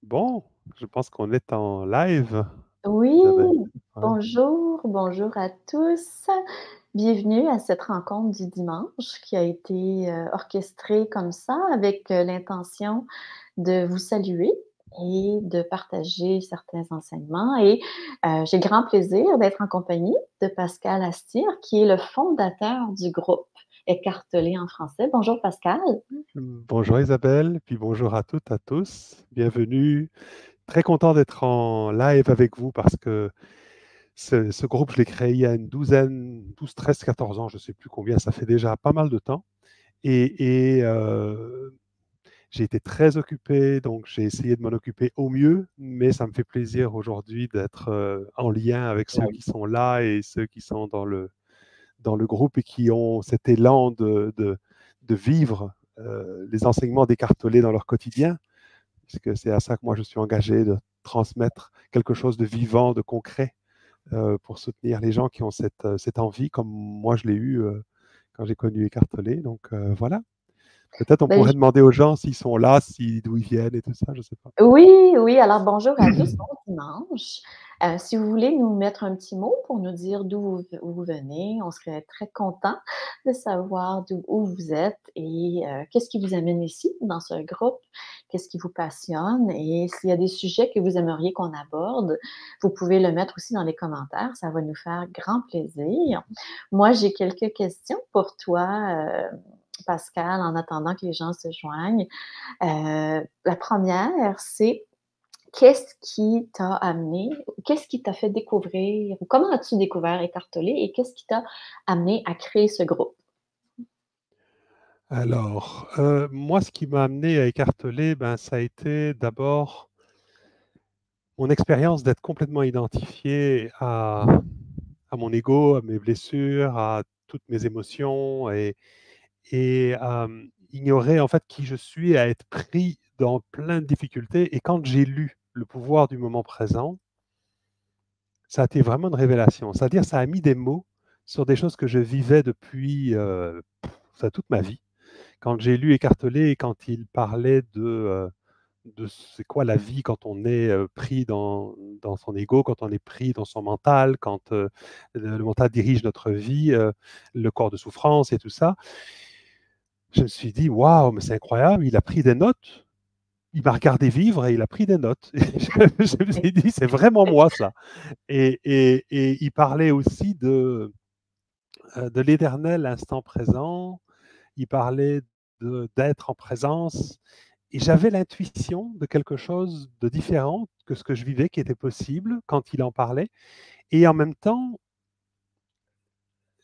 Bon, je pense qu'on est en live, Oui, Isabelle. Ouais. bonjour à tous. Bienvenue à cette rencontre du dimanche qui a été, orchestrée comme ça avec, l'intention de vous saluer et de partager certains enseignements et j'ai le grand plaisir d'être en compagnie de Pascal Astir qui est le fondateur du groupe Écartelé en français. Bonjour Pascal. Bonjour Isabelle, puis bonjour à toutes, à tous. Bienvenue. Très content d'être en live avec vous parce que ce groupe, je l'ai créé il y a une douzaine, 12, 13, 14 ans, je ne sais plus combien, ça fait déjà pas mal de temps. Et j'ai été très occupé, donc j'ai essayé de m'en occuper au mieux, mais ça me fait plaisir aujourd'hui d'être en lien avec ceux qui sont là et ceux qui sont dans le groupe et qui ont cet élan de vivre les enseignements d'Écartelé dans leur quotidien, puisque c'est à ça que moi je suis engagé, de transmettre quelque chose de vivant, de concret, pour soutenir les gens qui ont cette envie, comme moi je l'ai eu quand j'ai connu Écartelé. Donc voilà. Peut-être on Ben, pourrait demander aux gens s'ils sont là, d'où ils viennent et tout ça, je ne sais pas. oui, oui, alors bonjour à tous, bon dimanche. Si vous voulez nous mettre un petit mot pour nous dire où vous venez, on serait très content de savoir où vous êtes et qu'est-ce qui vous amène ici dans ce groupe, qu'est-ce qui vous passionne et s'il y a des sujets que vous aimeriez qu'on aborde, vous pouvez le mettre aussi dans les commentaires, ça va nous faire grand plaisir. Moi, j'ai quelques questions pour toi, Pascal, en attendant que les gens se joignent. La première, c'est qu'est-ce qui t'a fait découvrir ou comment as-tu découvert Écartelé et qu'est-ce qui t'a amené à créer ce groupe? Alors, moi, ce qui m'a amené à Écartelé, ben, ça a été d'abord mon expérience d'être complètement identifié à mon ego, à mes blessures, à toutes mes émotions et à ignorer en fait qui je suis, à être pris dans plein de difficultés. Et quand j'ai lu Le pouvoir du moment présent, ça a été vraiment une révélation. C'est-à-dire, ça a mis des mots sur des choses que je vivais depuis toute ma vie. Quand j'ai lu Écartelé et quand il parlait de c'est quoi la vie quand on est pris dans son ego, quand on est pris dans son mental, quand le mental dirige notre vie, le corps de souffrance et tout ça, je me suis dit, waouh, mais c'est incroyable, il a pris des notes, il m'a regardé vivre et il a pris des notes. Et je me suis dit, c'est vraiment moi ça. Et il parlait aussi de l'éternel instant présent, il parlait d'être en présence. Et j'avais l'intuition de quelque chose de différent que ce que je vivais, qui était possible quand il en parlait. Et en même temps,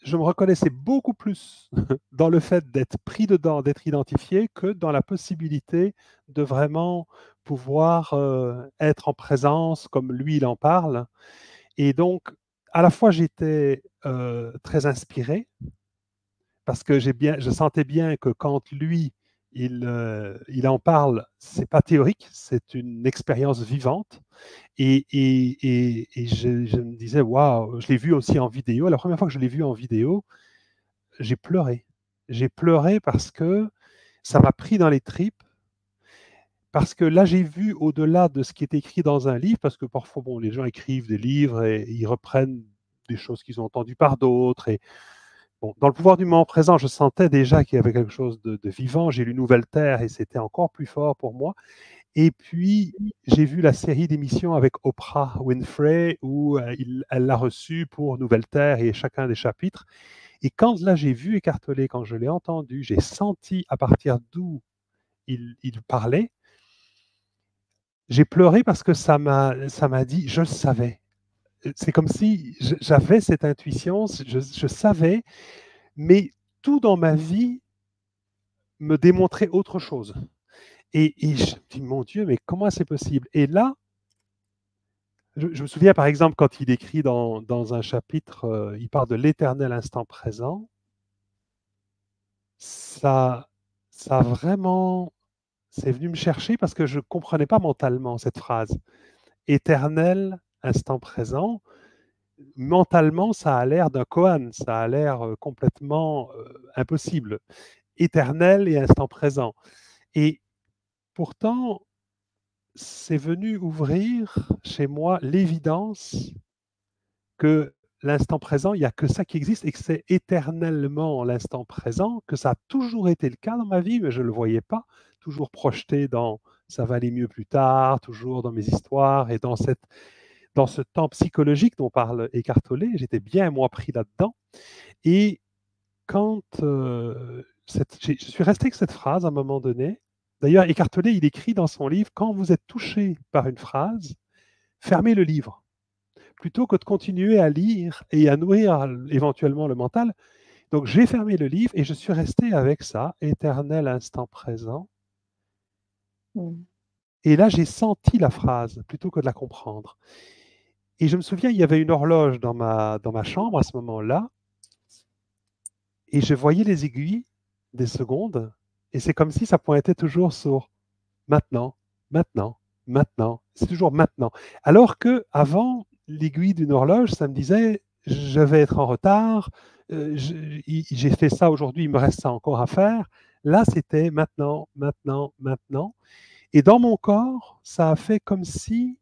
je me reconnaissais beaucoup plus dans le fait d'être pris dedans, d'être identifié, que dans la possibilité de vraiment pouvoir être en présence comme lui, il en parle. Et donc, à la fois, j'étais très inspiré, parce que je sentais bien que quand lui, il en parle, c'est pas théorique, c'est une expérience vivante. Et je me disais, waouh, je l'ai vu aussi en vidéo. La première fois que je l'ai vu en vidéo, j'ai pleuré. J'ai pleuré parce que ça m'a pris dans les tripes. Parce que là, j'ai vu au-delà de ce qui est écrit dans un livre, parce que parfois, bon, les gens écrivent des livres et ils reprennent des choses qu'ils ont entendues par d'autres. Et bon, dans le pouvoir du moment présent, je sentais déjà qu'il y avait quelque chose de vivant. J'ai lu Nouvelle Terre et c'était encore plus fort pour moi. Et puis, j'ai vu la série d'émissions avec Oprah Winfrey où elle l'a reçue pour Nouvelle Terre et chacun des chapitres. Et quand là, j'ai vu Écartelé, quand je l'ai entendu, j'ai senti à partir d'où il parlait, j'ai pleuré parce que ça m'a dit, je le savais. C'est comme si j'avais cette intuition, je savais, mais tout dans ma vie me démontrait autre chose. Et je me dis, mon Dieu, mais comment c'est possible? Et là, je me souviens par exemple quand il écrit dans un chapitre, il parle de l'éternel instant présent, ça, ça vraiment, c'est venu me chercher parce que je ne comprenais pas mentalement cette phrase. Éternel instant présent, mentalement, ça a l'air d'un koan, ça a l'air complètement impossible. Éternel et instant présent. Et pourtant, c'est venu ouvrir chez moi l'évidence que l'instant présent, il n'y a que ça qui existe et que c'est éternellement l'instant présent, que ça a toujours été le cas dans ma vie, mais je ne le voyais pas, toujours projeté dans ça va aller mieux plus tard, toujours dans mes histoires et dans ce temps psychologique dont parle Eckhart Tolle, j'étais bien moi pris là-dedans. Et quand je suis resté avec cette phrase à un moment donné, d'ailleurs Eckhart Tolle, il écrit dans son livre, quand vous êtes touché par une phrase, fermez le livre plutôt que de continuer à lire et à nourrir éventuellement le mental. Donc j'ai fermé le livre et je suis resté avec ça, éternel instant présent. Et là, j'ai senti la phrase plutôt que de la comprendre. Et je me souviens, il y avait une horloge dans ma chambre à ce moment-là, et je voyais les aiguilles des secondes, et c'est comme si ça pointait toujours sur maintenant, maintenant, maintenant. C'est toujours maintenant. Alors que avant, l'aiguille d'une horloge, ça me disait je vais être en retard, j'ai fait ça aujourd'hui, il me reste ça encore à faire. Là, c'était maintenant, maintenant, maintenant. Et dans mon corps, ça a fait comme si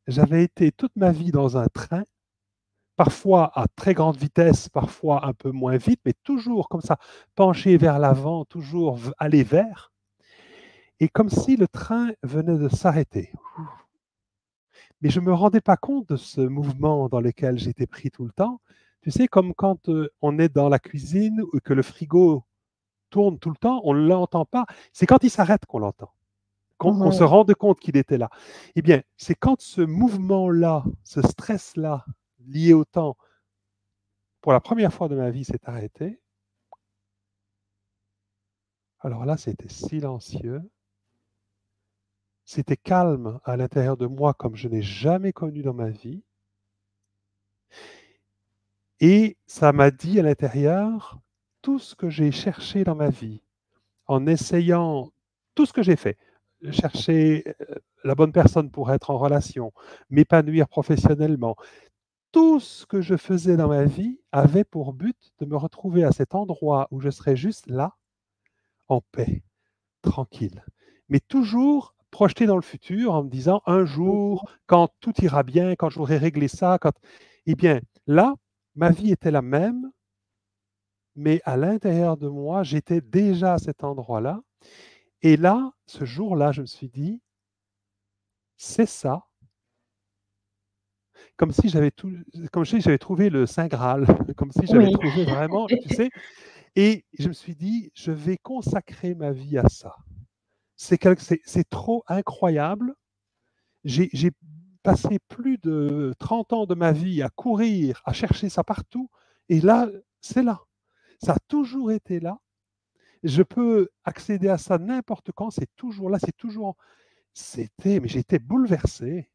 j'avais été toute ma vie dans un train, parfois à très grande vitesse, parfois un peu moins vite, mais toujours comme ça, penché vers l'avant, toujours aller vers, et comme si le train venait de s'arrêter. Mais je ne me rendais pas compte de ce mouvement dans lequel j'étais pris tout le temps. Tu sais, comme quand on est dans la cuisine ou que le frigo tourne tout le temps, on ne l'entend pas. C'est quand il s'arrête qu'on l'entend, qu'on se rende compte qu'il était là. Eh bien, c'est quand ce mouvement-là, ce stress-là, lié au temps, pour la première fois de ma vie, s'est arrêté. Alors là, c'était silencieux. C'était calme à l'intérieur de moi comme je n'ai jamais connu dans ma vie. Et ça m'a dit à l'intérieur tout ce que j'ai cherché dans ma vie, en essayant tout ce que j'ai fait. Chercher la bonne personne pour être en relation, m'épanouir professionnellement. Tout ce que je faisais dans ma vie avait pour but de me retrouver à cet endroit où je serais juste là, en paix, tranquille. Mais toujours projeté dans le futur en me disant un jour, quand tout ira bien, quand j'aurai réglé ça, quand... Eh bien, là, ma vie était la même, mais à l'intérieur de moi, j'étais déjà à cet endroit-là. Et là, ce jour-là, je me suis dit, c'est ça. Comme si j'avais trouvé le Saint Graal, comme si j'avais trouvé vraiment, tu sais. Et je me suis dit, je vais consacrer ma vie à ça. C'est trop incroyable. J'ai passé plus de 30 ans de ma vie à courir, à chercher ça partout. Et là, c'est là. Ça a toujours été là. Je peux accéder à ça n'importe quand. C'est toujours là. C'est toujours. Mais j'étais bouleversé.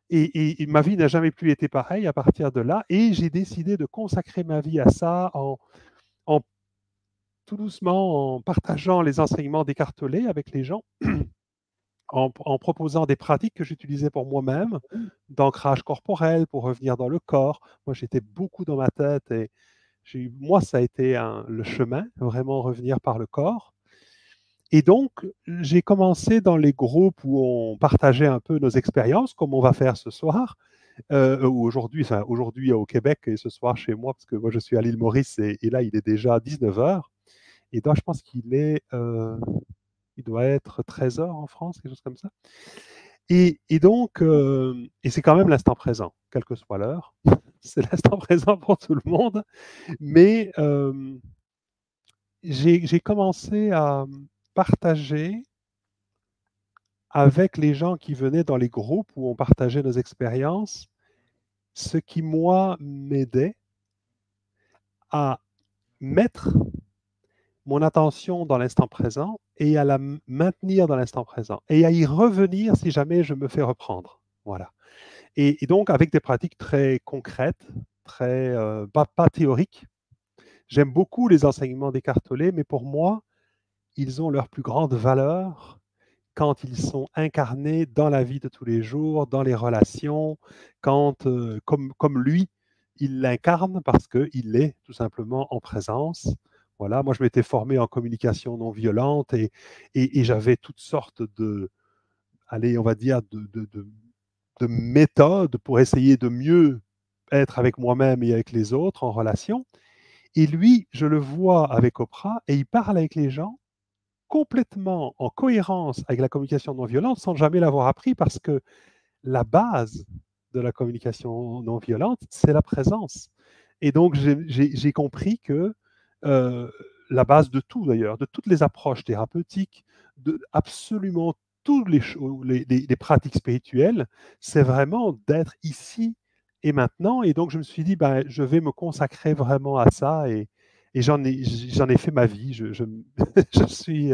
Et ma vie n'a jamais plus été pareille à partir de là. Et j'ai décidé de consacrer ma vie à ça en tout doucement, en partageant les enseignements d'Eckhart Tolle avec les gens. En proposant des pratiques que j'utilisais pour moi-même, d'ancrage corporel, pour revenir dans le corps. Moi, j'étais beaucoup dans ma tête et moi, ça a été le chemin, vraiment revenir par le corps. Et donc, j'ai commencé dans les groupes où on partageait un peu nos expériences, comme on va faire ce soir, ou aujourd'hui, enfin, aujourd'hui au Québec et ce soir chez moi, parce que moi, je suis à l'île Maurice et là, il est déjà 19 h. Et donc, je pense il doit être 13 h en France, quelque chose comme ça. Et donc, et c'est quand même l'instant présent, quelle que soit l'heure. C'est l'instant présent pour tout le monde. Mais j'ai commencé à partager avec les gens qui venaient dans les groupes où on partageait nos expériences, ce qui, moi, m'aidait à mettre mon attention dans l'instant présent et à la maintenir dans l'instant présent et à y revenir si jamais je me fais reprendre. Voilà. Et donc, avec des pratiques très concrètes, pas théoriques. J'aime beaucoup les enseignements d'Eckhart Tolle, mais pour moi, ils ont leur plus grande valeur quand ils sont incarnés dans la vie de tous les jours, dans les relations, quand, comme lui, il l'incarne parce qu'il est tout simplement en présence. Voilà, moi je m'étais formé en communication non violente et j'avais toutes sortes allez, on va dire, de méthode pour essayer de mieux être avec moi-même et avec les autres en relation. Et lui, je le vois avec Oprah et il parle avec les gens complètement en cohérence avec la communication non violente sans jamais l'avoir appris parce que la base de la communication non violente, c'est la présence. Et donc, j'ai compris que euh, la base de tout, d'ailleurs, de toutes les approches thérapeutiques, de absolument toutes les pratiques spirituelles, c'est vraiment d'être ici et maintenant. Et donc, je me suis dit, ben, je vais me consacrer vraiment à ça et j'en ai fait ma vie. Je suis,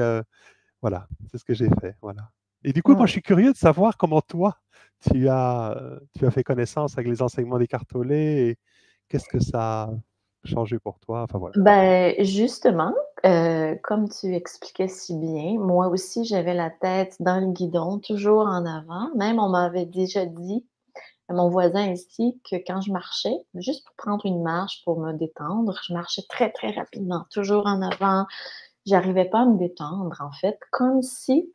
voilà, c'est ce que j'ai fait. Voilà. Et du coup, moi, je Mmh. suis curieux de savoir comment toi, tu as fait connaissance avec les enseignements d'Eckhart Tolle et qu'est-ce que ça a changé pour toi. Enfin, voilà. Ben, justement, comme tu expliquais si bien, moi aussi j'avais la tête dans le guidon, toujours en avant. Même on m'avait déjà dit, mon voisin ici, que quand je marchais, juste pour prendre une marche pour me détendre, je marchais très, très rapidement, toujours en avant. J'arrivais pas à me détendre en fait, comme si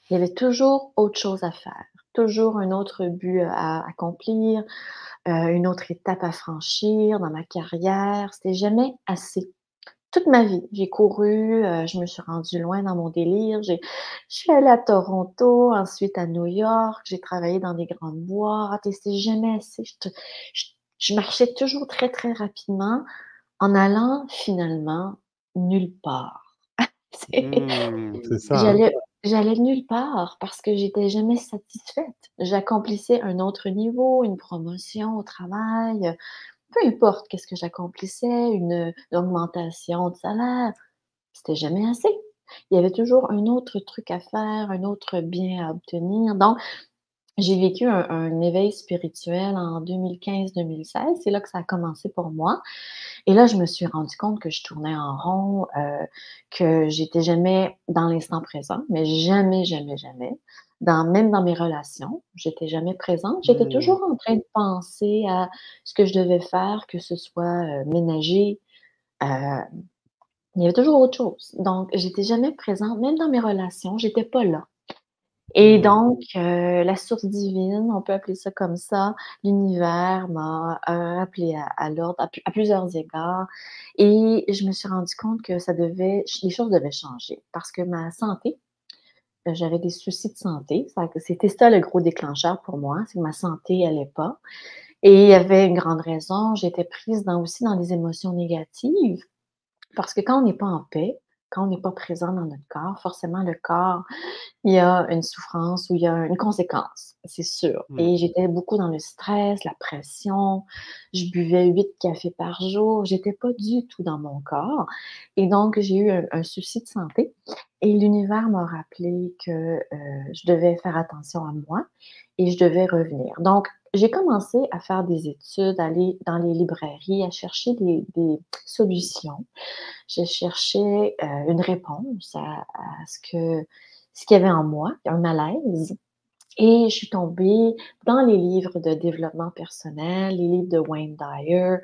il y avait toujours autre chose à faire, toujours un autre but à accomplir, une autre étape à franchir dans ma carrière. C'était jamais assez. Toute ma vie, j'ai couru, je me suis rendue loin dans mon délire. Je suis allée à Toronto, ensuite à New York, j'ai travaillé dans des grandes boîtes et c'est jamais assez. Je je marchais toujours très, très rapidement en allant finalement nulle part. C'est C'est ça, hein. j'allais nulle part parce que j'étais jamais satisfaite. J'accomplissais un autre niveau, une promotion au travail, peu importe qu'est-ce que j'accomplissais, une augmentation de salaire, c'était jamais assez. Il y avait toujours un autre truc à faire, un autre bien à obtenir. Donc, j'ai vécu un éveil spirituel en 2015-2016. C'est là que ça a commencé pour moi. Et là, je me suis rendu compte que je tournais en rond, que j'étais jamais dans l'instant présent, mais jamais, jamais, jamais. Même dans mes relations, j'étais jamais présente. J'étais Mmh. toujours en train de penser à ce que je devais faire, que ce soit ménager. euh, il y avait toujours autre chose. Donc, j'étais jamais présente, même dans mes relations, j'étais pas là. Et Mmh. donc, la source divine, on peut appeler ça comme ça, l'univers m'a, appelée à l'ordre à plusieurs égards et je me suis rendu compte que les choses devaient changer parce que ma santé, j'avais des soucis de santé. C'était ça le gros déclencheur pour moi, c'est que ma santé allait pas et il y avait une grande raison, j'étais prise aussi dans des émotions négatives parce que quand on n'est pas en paix, quand on n'est pas présent dans notre corps, forcément le corps il y a une souffrance ou il y a une conséquence, c'est sûr. Mmh. Et j'étais beaucoup dans le stress, la pression. Je buvais 8 cafés par jour. J'étais pas du tout dans mon corps. Et donc, j'ai eu un souci de santé. Et l'univers m'a rappelé que je devais faire attention à moi et je devais revenir. Donc, j'ai commencé à faire des études, aller dans les librairies, à chercher des solutions. Je cherchais une réponse à ce qu'il y avait en moi, un malaise. Et je suis tombée dans les livres de développement personnel, les livres de Wayne Dyer,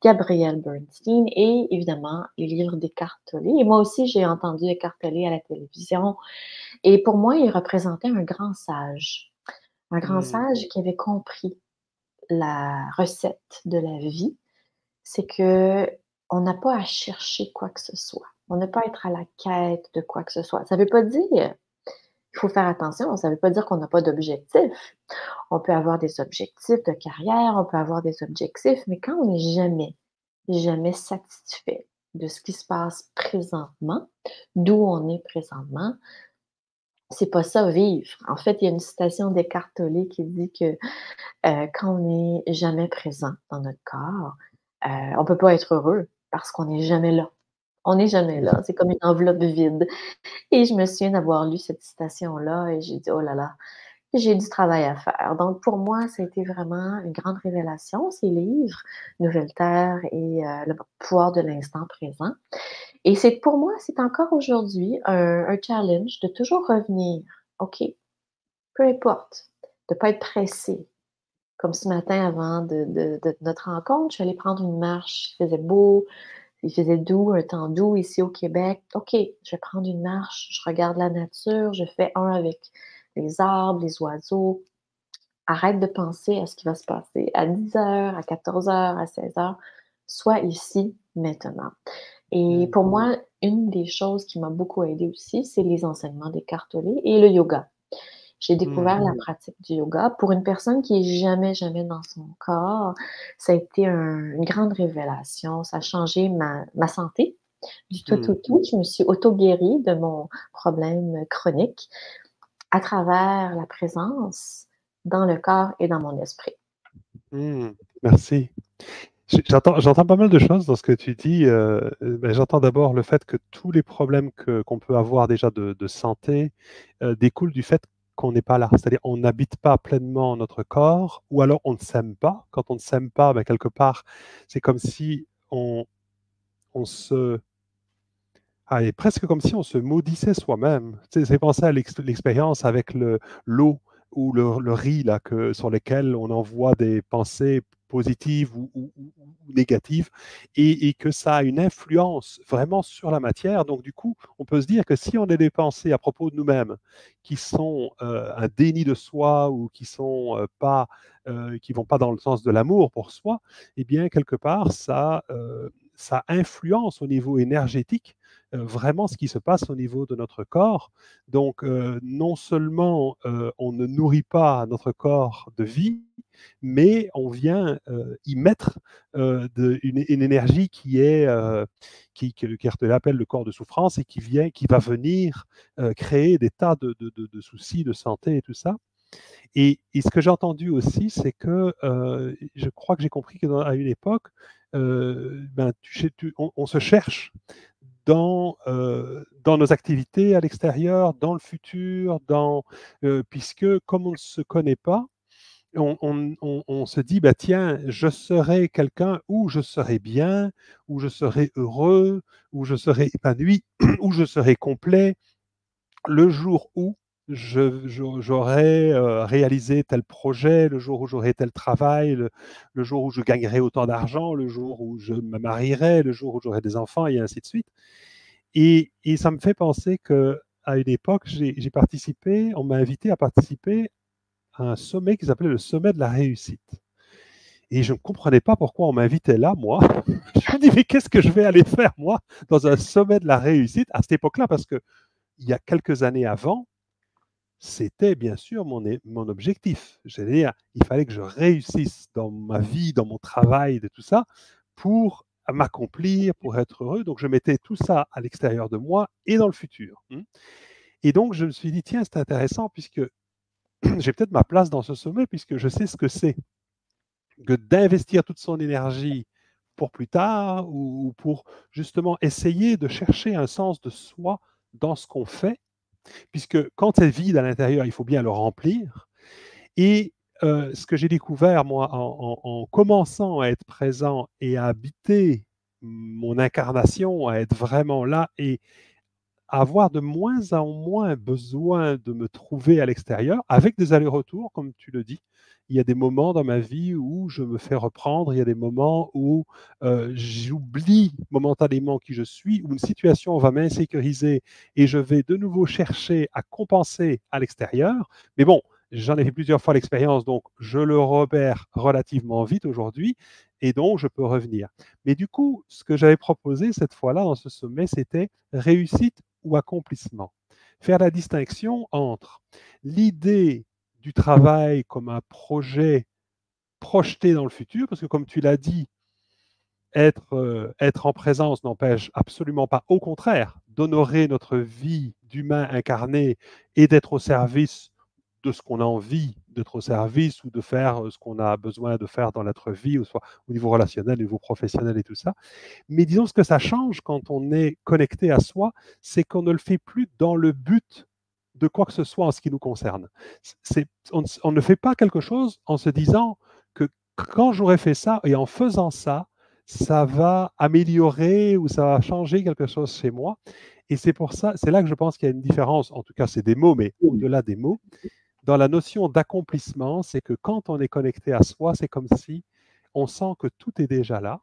Gabrielle Bernstein et évidemment les livres d'Eckhart Tolle. Et moi aussi, j'ai entendu Eckhart Tolle à la télévision. Et pour moi, il représentait un grand Mmh. sage qui avait compris la recette de la vie, c'est que on n'a pas à chercher quoi que ce soit. On n'a pas à être à la quête de quoi que ce soit. Ça ne veut pas dire il faut faire attention, ça ne veut pas dire qu'on n'a pas d'objectifs. On peut avoir des objectifs de carrière, on peut avoir des objectifs, mais quand on n'est jamais, jamais satisfait de ce qui se passe présentement, d'où on est présentement, c'est pas ça vivre. En fait, il y a une citation d'Eckhart Tolle qui dit que quand on n'est jamais présent dans notre corps, on peut pas être heureux parce qu'on n'est jamais là. On n'est jamais là, c'est comme une enveloppe vide et je me souviens d'avoir lu cette citation-là et j'ai dit: «Oh là là, j'ai du travail à faire». Donc pour moi, ça a été vraiment une grande révélation, ces livres, Nouvelle Terre et Le pouvoir de l'instant présent et c'est pour moi, c'est encore aujourd'hui un challenge de toujours revenir. OK, peu importe, de pas être pressé. Comme ce matin avant de notre rencontre, je suis allée prendre une marche, il faisait beau, il faisait doux, un temps doux ici au Québec. OK, je vais prendre une marche, je regarde la nature, je fais un avec les arbres, les oiseaux. Arrête de penser à ce qui va se passer à 10 heures, à 14 heures, à 16 heures. Sois ici, maintenant. Et Mmh. pour moi, une des choses qui m'a beaucoup aidée aussi, c'est les enseignements d'Eckhart Tolle et le yoga. J'ai découvert la pratique du yoga. Pour une personne qui est jamais, jamais dans son corps, ça a été une grande révélation. Ça a changé ma santé du tout, Mmh. tout, tout. Je me suis auto-guérie de mon problème chronique à travers la présence dans le corps et dans mon esprit. Mmh. Merci. J'entends pas mal de choses dans ce que tu dis. Ben, j'entends d'abord le fait que tous les problèmes qu'on peut avoir déjà de santé découlent du fait qu'on n'est pas là. C'est-à-dire on n'habite pas pleinement notre corps ou alors on ne s'aime pas. Quand on ne s'aime pas, ben, quelque part, c'est comme si on se... Ah, et presque comme si on se maudissait soi-même. Tu sais, c'est penser à l'expérience avec l'eau ou le riz là, sur lequel on envoie des pensées positives ou négatives et que ça a une influence vraiment sur la matière. Donc du coup, on peut se dire que si on a des pensées à propos de nous-mêmes qui sont un déni de soi ou qui sont pas, qui vont pas dans le sens de l'amour pour soi, eh bien quelque part ça influence au niveau énergétique vraiment ce qui se passe au niveau de notre corps. Donc, non seulement on ne nourrit pas notre corps de vie, mais on vient y mettre une énergie qui est, que Kertel appelle le corps de souffrance et qui va venir créer des tas de soucis de santé et tout ça. Et ce que j'ai entendu aussi, c'est que je crois que j'ai compris qu'à une époque, ben, on se cherche dans nos activités à l'extérieur, dans le futur, puisque comme on ne se connaît pas, on se dit, bah, tiens, je serai quelqu'un où je serai bien, où je serai heureux, où je serai épanoui, où je serai complet, le jour où j'aurai réalisé tel projet, le jour où j'aurai tel travail, le jour où je gagnerai autant d'argent, le jour où je me marierai, le jour où j'aurai des enfants, et ainsi de suite. Et ça me fait penser qu'à une époque, j'ai participé, on m'a invité à participer à un sommet qui s'appelait le sommet de la réussite. Et je ne comprenais pas pourquoi on m'invitait là, moi. Je me dis, mais qu'est-ce que je vais aller faire, moi, dans un sommet de la réussite à cette époque-là? Parce qu'il y a quelques années avant, c'était bien sûr mon objectif. J'allais dire, il fallait que je réussisse dans ma vie, dans mon travail, de tout ça, pour m'accomplir, pour être heureux. Donc, je mettais tout ça à l'extérieur de moi et dans le futur. Et donc, je me suis dit, tiens, c'est intéressant puisque j'ai peut-être ma place dans ce sommet puisque je sais ce que c'est que d'investir toute son énergie pour plus tard ou pour justement essayer de chercher un sens de soi dans ce qu'on fait, puisque quand c'est vide à l'intérieur, il faut bien le remplir. Et ce que j'ai découvert, moi, en commençant à être présent et à habiter mon incarnation, à être vraiment là et à avoir de moins en moins besoin de me trouver à l'extérieur, avec des allers-retours, comme tu le dis. Il y a des moments dans ma vie où je me fais reprendre, il y a des moments où j'oublie momentanément qui je suis, où une situation va m'insécuriser et je vais de nouveau chercher à compenser à l'extérieur. Mais bon, j'en ai fait plusieurs fois l'expérience, donc je le repère relativement vite aujourd'hui et donc je peux revenir. Mais du coup, ce que j'avais proposé cette fois-là dans ce sommet, c'était réussite ou accomplissement. Faire la distinction entre l'idée du travail comme un projet projeté dans le futur, parce que comme tu l'as dit, être en présence n'empêche absolument pas, au contraire, d'honorer notre vie d'humain incarné et d'être au service de ce qu'on a envie d'être au service ou de faire ce qu'on a besoin de faire dans notre vie, soit au niveau relationnel, au niveau professionnel et tout ça. Mais disons ce que ça change quand on est connecté à soi, c'est qu'on ne le fait plus dans le but de quoi que ce soit en ce qui nous concerne. On ne fait pas quelque chose en se disant que quand j'aurai fait ça et en faisant ça, ça va améliorer ou ça va changer quelque chose chez moi. Et c'est pour ça, c'est là que je pense qu'il y a une différence, en tout cas c'est des mots, mais au-delà des mots, dans la notion d'accomplissement, c'est que quand on est connecté à soi, c'est comme si on sent que tout est déjà là.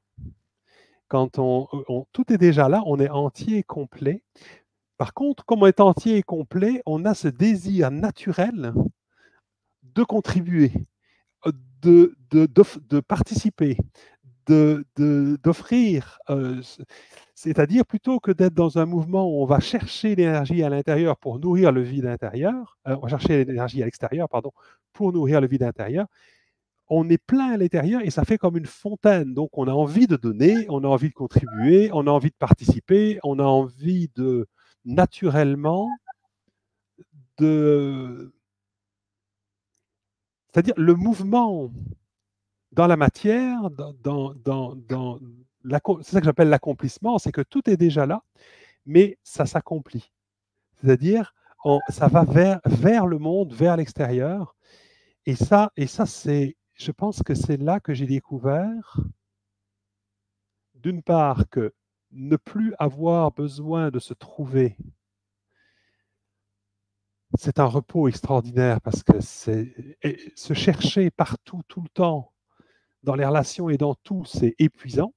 Quand tout est déjà là, on est entier, complet. Par contre, comme on est entier et complet, on a ce désir naturel de contribuer, de participer, d'offrir, c'est-à-dire plutôt que d'être dans un mouvement où on va chercher l'énergie à l'intérieur pour nourrir le vide intérieur, on va chercher l'énergie à l'extérieur, pardon, pour nourrir le vide intérieur, on est plein à l'intérieur et ça fait comme une fontaine. Donc on a envie de donner, on a envie de contribuer, on a envie de participer, on a envie de naturellement de... C'est-à-dire le mouvement dans la matière, c'est ça que j'appelle l'accomplissement, c'est que tout est déjà là, mais ça s'accomplit. C'est-à-dire, ça va vers le monde, vers l'extérieur. Et ça je pense que c'est là que j'ai découvert, d'une part, que ne plus avoir besoin de se trouver, c'est un repos extraordinaire parce que se chercher partout, tout le temps, dans les relations et dans tout, c'est épuisant.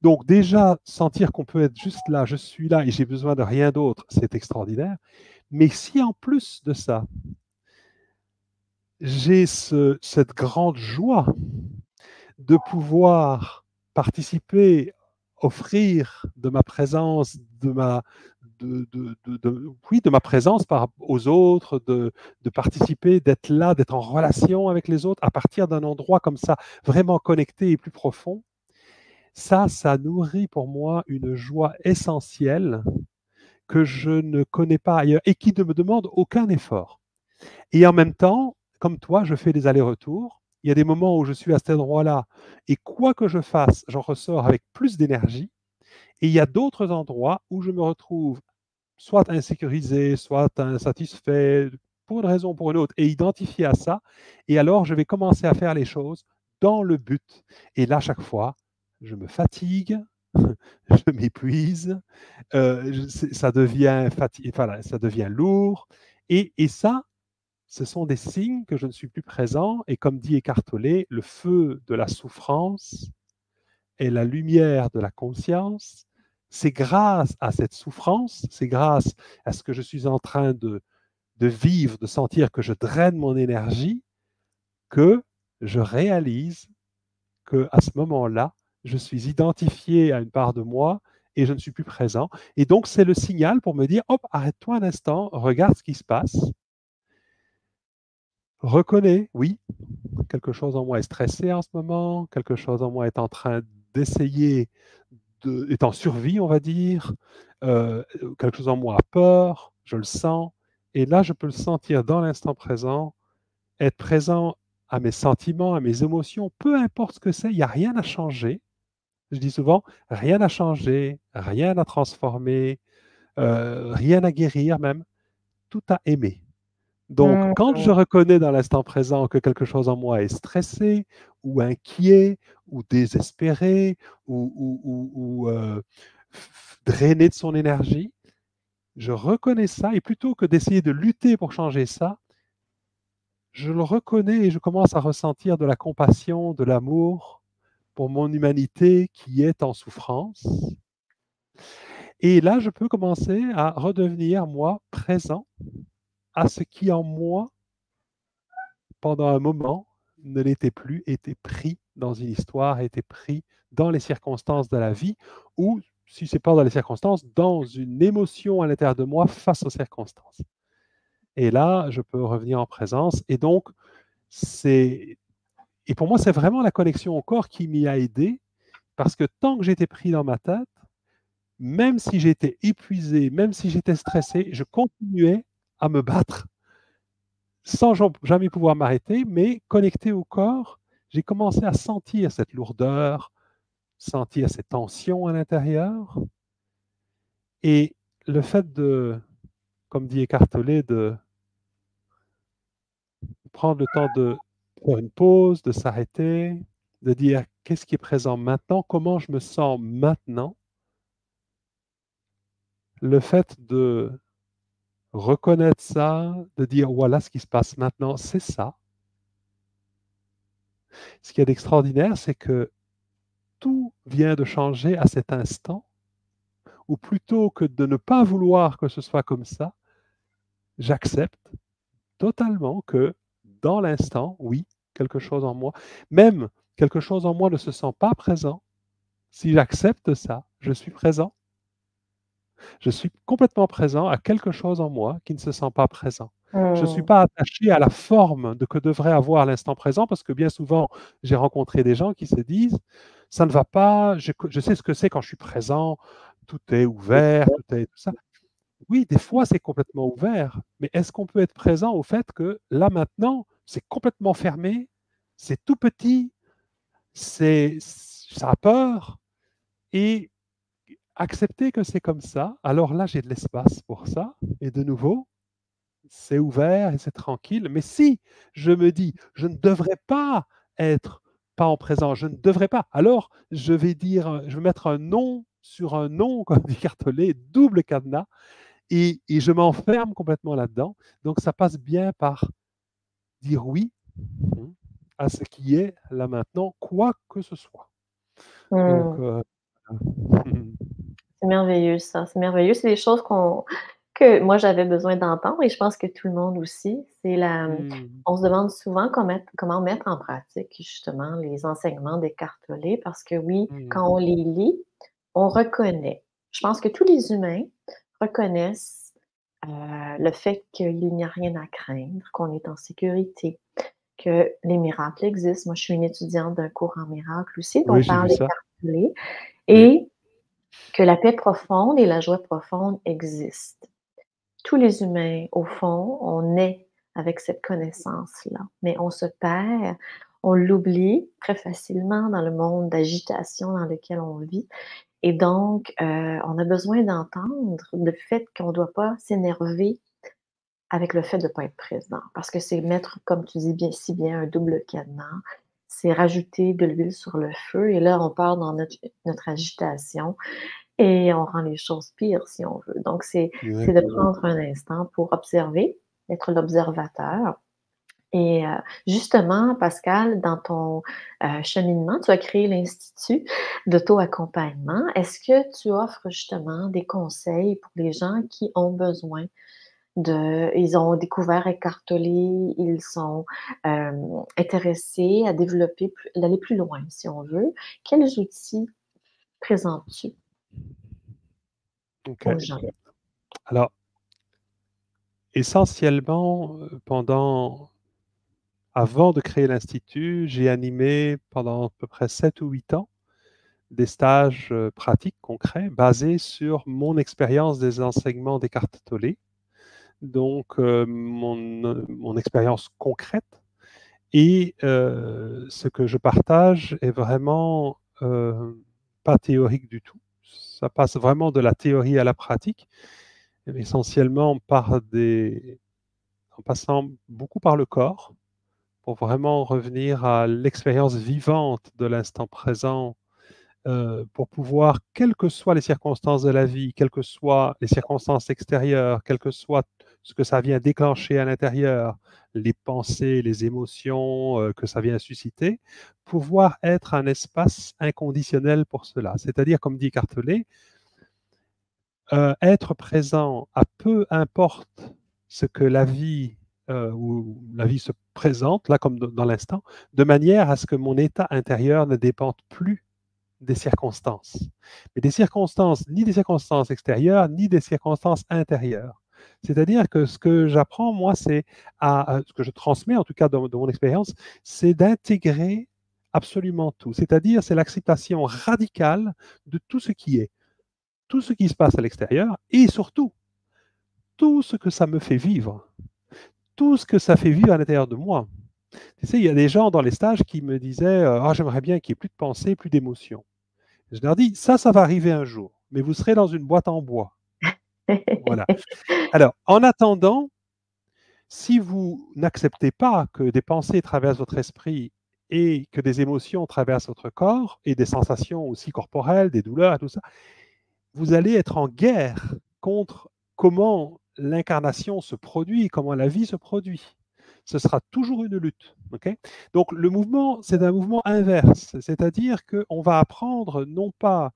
Donc déjà, sentir qu'on peut être juste là, je suis là et j'ai besoin de rien d'autre, c'est extraordinaire. Mais si en plus de ça, j'ai cette grande joie de pouvoir participer, offrir de ma présence, oui, de ma présence aux autres, de participer, d'être là, d'être en relation avec les autres à partir d'un endroit comme ça, vraiment connecté et plus profond, ça nourrit pour moi une joie essentielle que je ne connais pas ailleurs et qui ne me demande aucun effort. Et en même temps, comme toi, je fais des allers-retours. Il y a des moments où je suis à cet endroit-là et quoi que je fasse, j'en ressors avec plus d'énergie. Et il y a d'autres endroits où je me retrouve soit insécurisé, soit insatisfait, pour une raison ou pour une autre, et identifié à ça. Et alors, je vais commencer à faire les choses dans le but. Et là, chaque fois, je me fatigue, je m'épuise, voilà, ça devient lourd. Et ça, ce sont des signes que je ne suis plus présent. Et comme dit Eckhart Tolle, le feu de la souffrance est la lumière de la conscience. C'est grâce à cette souffrance, c'est grâce à ce que je suis en train de vivre, de sentir que je draine mon énergie, que je réalise que à ce moment-là, je suis identifié à une part de moi et je ne suis plus présent. Et donc, c'est le signal pour me dire, hop, arrête-toi un instant, regarde ce qui se passe, reconnais, oui, quelque chose en moi est stressé en ce moment, quelque chose en moi est en train d'essayer, est en survie, on va dire, quelque chose en moi a peur, je le sens, et là, je peux le sentir dans l'instant présent, être présent à mes sentiments, à mes émotions, peu importe ce que c'est, il n'y a rien à changer. Je dis souvent, rien à changer, rien à transformer, rien à guérir même, tout à aimer. Donc, Mmh. quand je reconnais dans l'instant présent que quelque chose en moi est stressé, ou inquiet, ou désespéré, ou drainé de son énergie, je reconnais ça et plutôt que d'essayer de lutter pour changer ça, je le reconnais et je commence à ressentir de la compassion, de l'amour pour mon humanité qui est en souffrance. Et là, je peux commencer à redevenir, moi, présent à ce qui en moi pendant un moment, ne l'était plus, était pris dans une histoire, était pris dans les circonstances de la vie, ou, si ce n'est pas dans les circonstances, dans une émotion à l'intérieur de moi face aux circonstances. Et là, je peux revenir en présence. Et donc, et pour moi, c'est vraiment la connexion au corps qui m'y a aidé, parce que tant que j'étais pris dans ma tête, même si j'étais épuisé, même si j'étais stressé, je continuais à me battre sans jamais pouvoir m'arrêter, mais connecté au corps, j'ai commencé à sentir cette lourdeur, sentir ces tensions à l'intérieur. Et le fait comme dit Eckhart Tolle, de prendre le temps de faire une pause, de s'arrêter, de dire qu'est-ce qui est présent maintenant, comment je me sens maintenant, le fait de reconnaître ça, de dire voilà ce qui se passe maintenant, c'est ça. Ce qui est extraordinaire, c'est que tout vient de changer à cet instant ou plutôt que de ne pas vouloir que ce soit comme ça, j'accepte totalement que dans l'instant, oui, quelque chose en moi, même quelque chose en moi ne se sent pas présent. Si j'accepte ça, je suis présent. Je suis complètement présent à quelque chose en moi qui ne se sent pas présent. Je ne suis Mmh. pas attaché à la forme de que devrait avoir l'instant présent parce que bien souvent, j'ai rencontré des gens qui se disent, ça ne va pas, je sais ce que c'est quand je suis présent, tout est ouvert, tout est tout ça. Oui, des fois, c'est complètement ouvert, mais est-ce qu'on peut être présent au fait que là, maintenant, c'est complètement fermé, c'est tout petit, ça a peur, et accepter que c'est comme ça, alors là, j'ai de l'espace pour ça, et de nouveau, c'est ouvert et c'est tranquille. Mais si je me dis, je ne devrais pas être pas en présent, je ne devrais pas, alors je vais dire, je vais mettre un non sur un non, comme dit Cartelet, double cadenas, et je m'enferme complètement là-dedans. Donc ça passe bien par dire oui à ce qui est là maintenant, quoi que ce soit. Donc, Mmh. C'est merveilleux ça, c'est merveilleux. C'est des choses que moi j'avais besoin d'entendre et je pense que tout le monde aussi. On se demande souvent comment mettre en pratique justement les enseignements d'Eckhart Tolle parce que oui, quand on les lit, on reconnaît. Je pense que tous les humains reconnaissent, le fait qu'il n'y a rien à craindre, qu'on est en sécurité, que les miracles existent. Moi, je suis une étudiante d'un cours en miracles aussi dont oui, j'ai parle vu ça. Eckhart Tolle Oui. et que la paix profonde et la joie profonde existent. Tous les humains, au fond, on est avec cette connaissance-là, mais on se perd, on l'oublie très facilement dans le monde d'agitation dans lequel on vit et donc on a besoin d'entendre le fait qu'on ne doit pas s'énerver avec le fait de ne pas être présent parce que c'est mettre, comme tu dis bien si bien, un double cadenas, c'est rajouter de l'huile sur le feu et là, on part dans notre agitation et on rend les choses pires si on veut. Donc, c'est de Exactement. prendre un instant pour observer, être l'observateur. Et justement, Pascal, dans ton cheminement, tu as créé l'Institut d'auto-accompagnement. Est-ce que tu offres justement des conseils pour les gens qui ont besoin ils ont découvert Eckhart Tolle, ils sont intéressés à développer, d'aller plus loin, si on veut. Quels outils présentes-tu OK. aux gens? Alors, essentiellement, avant de créer l'Institut, j'ai animé pendant à peu près 7 ou 8 ans des stages pratiques concrets basés sur mon expérience des enseignements d'Eckhart Tolle, donc mon expérience concrète. Et ce que je partage est vraiment pas théorique du tout. Ça passe vraiment de la théorie à la pratique, essentiellement en passant beaucoup par le corps, pour vraiment revenir à l'expérience vivante de l'instant présent, pour pouvoir, quelles que soient les circonstances de la vie, quelles que soient les circonstances extérieures, quel que soit ce que ça vient déclencher à l'intérieur, les pensées, les émotions que ça vient susciter, pouvoir être un espace inconditionnel pour cela. C'est-à-dire, comme dit Cartelet, être présent à peu importe ce que la vie où la vie se présente, là comme dans l'instant, de manière à ce que mon état intérieur ne dépende plus des circonstances. Mais des circonstances, ni des circonstances extérieures, ni des circonstances intérieures. C'est-à-dire que ce que j'apprends, moi, ce que je transmets, en tout cas dans mon expérience, c'est d'intégrer absolument tout. C'est-à-dire, c'est l'acceptation radicale de tout ce qui est, tout ce qui se passe à l'extérieur et surtout, tout ce que ça me fait vivre, tout ce que ça fait vivre à l'intérieur de moi. Tu sais, il y a des gens dans les stages qui me disaient ah, j'aimerais bien qu'il n'y ait plus de pensée, plus d'émotion. Je leur dis, ça va arriver un jour, mais vous serez dans une boîte en bois. Voilà. Alors, en attendant, si vous n'acceptez pas que des pensées traversent votre esprit et que des émotions traversent votre corps et des sensations aussi corporelles, des douleurs et tout ça, vous allez être en guerre contre comment l'incarnation se produit, comment la vie se produit. Ce sera toujours une lutte. Okay. Donc le mouvement, c'est un mouvement inverse, c'est-à-dire qu'on va apprendre non pas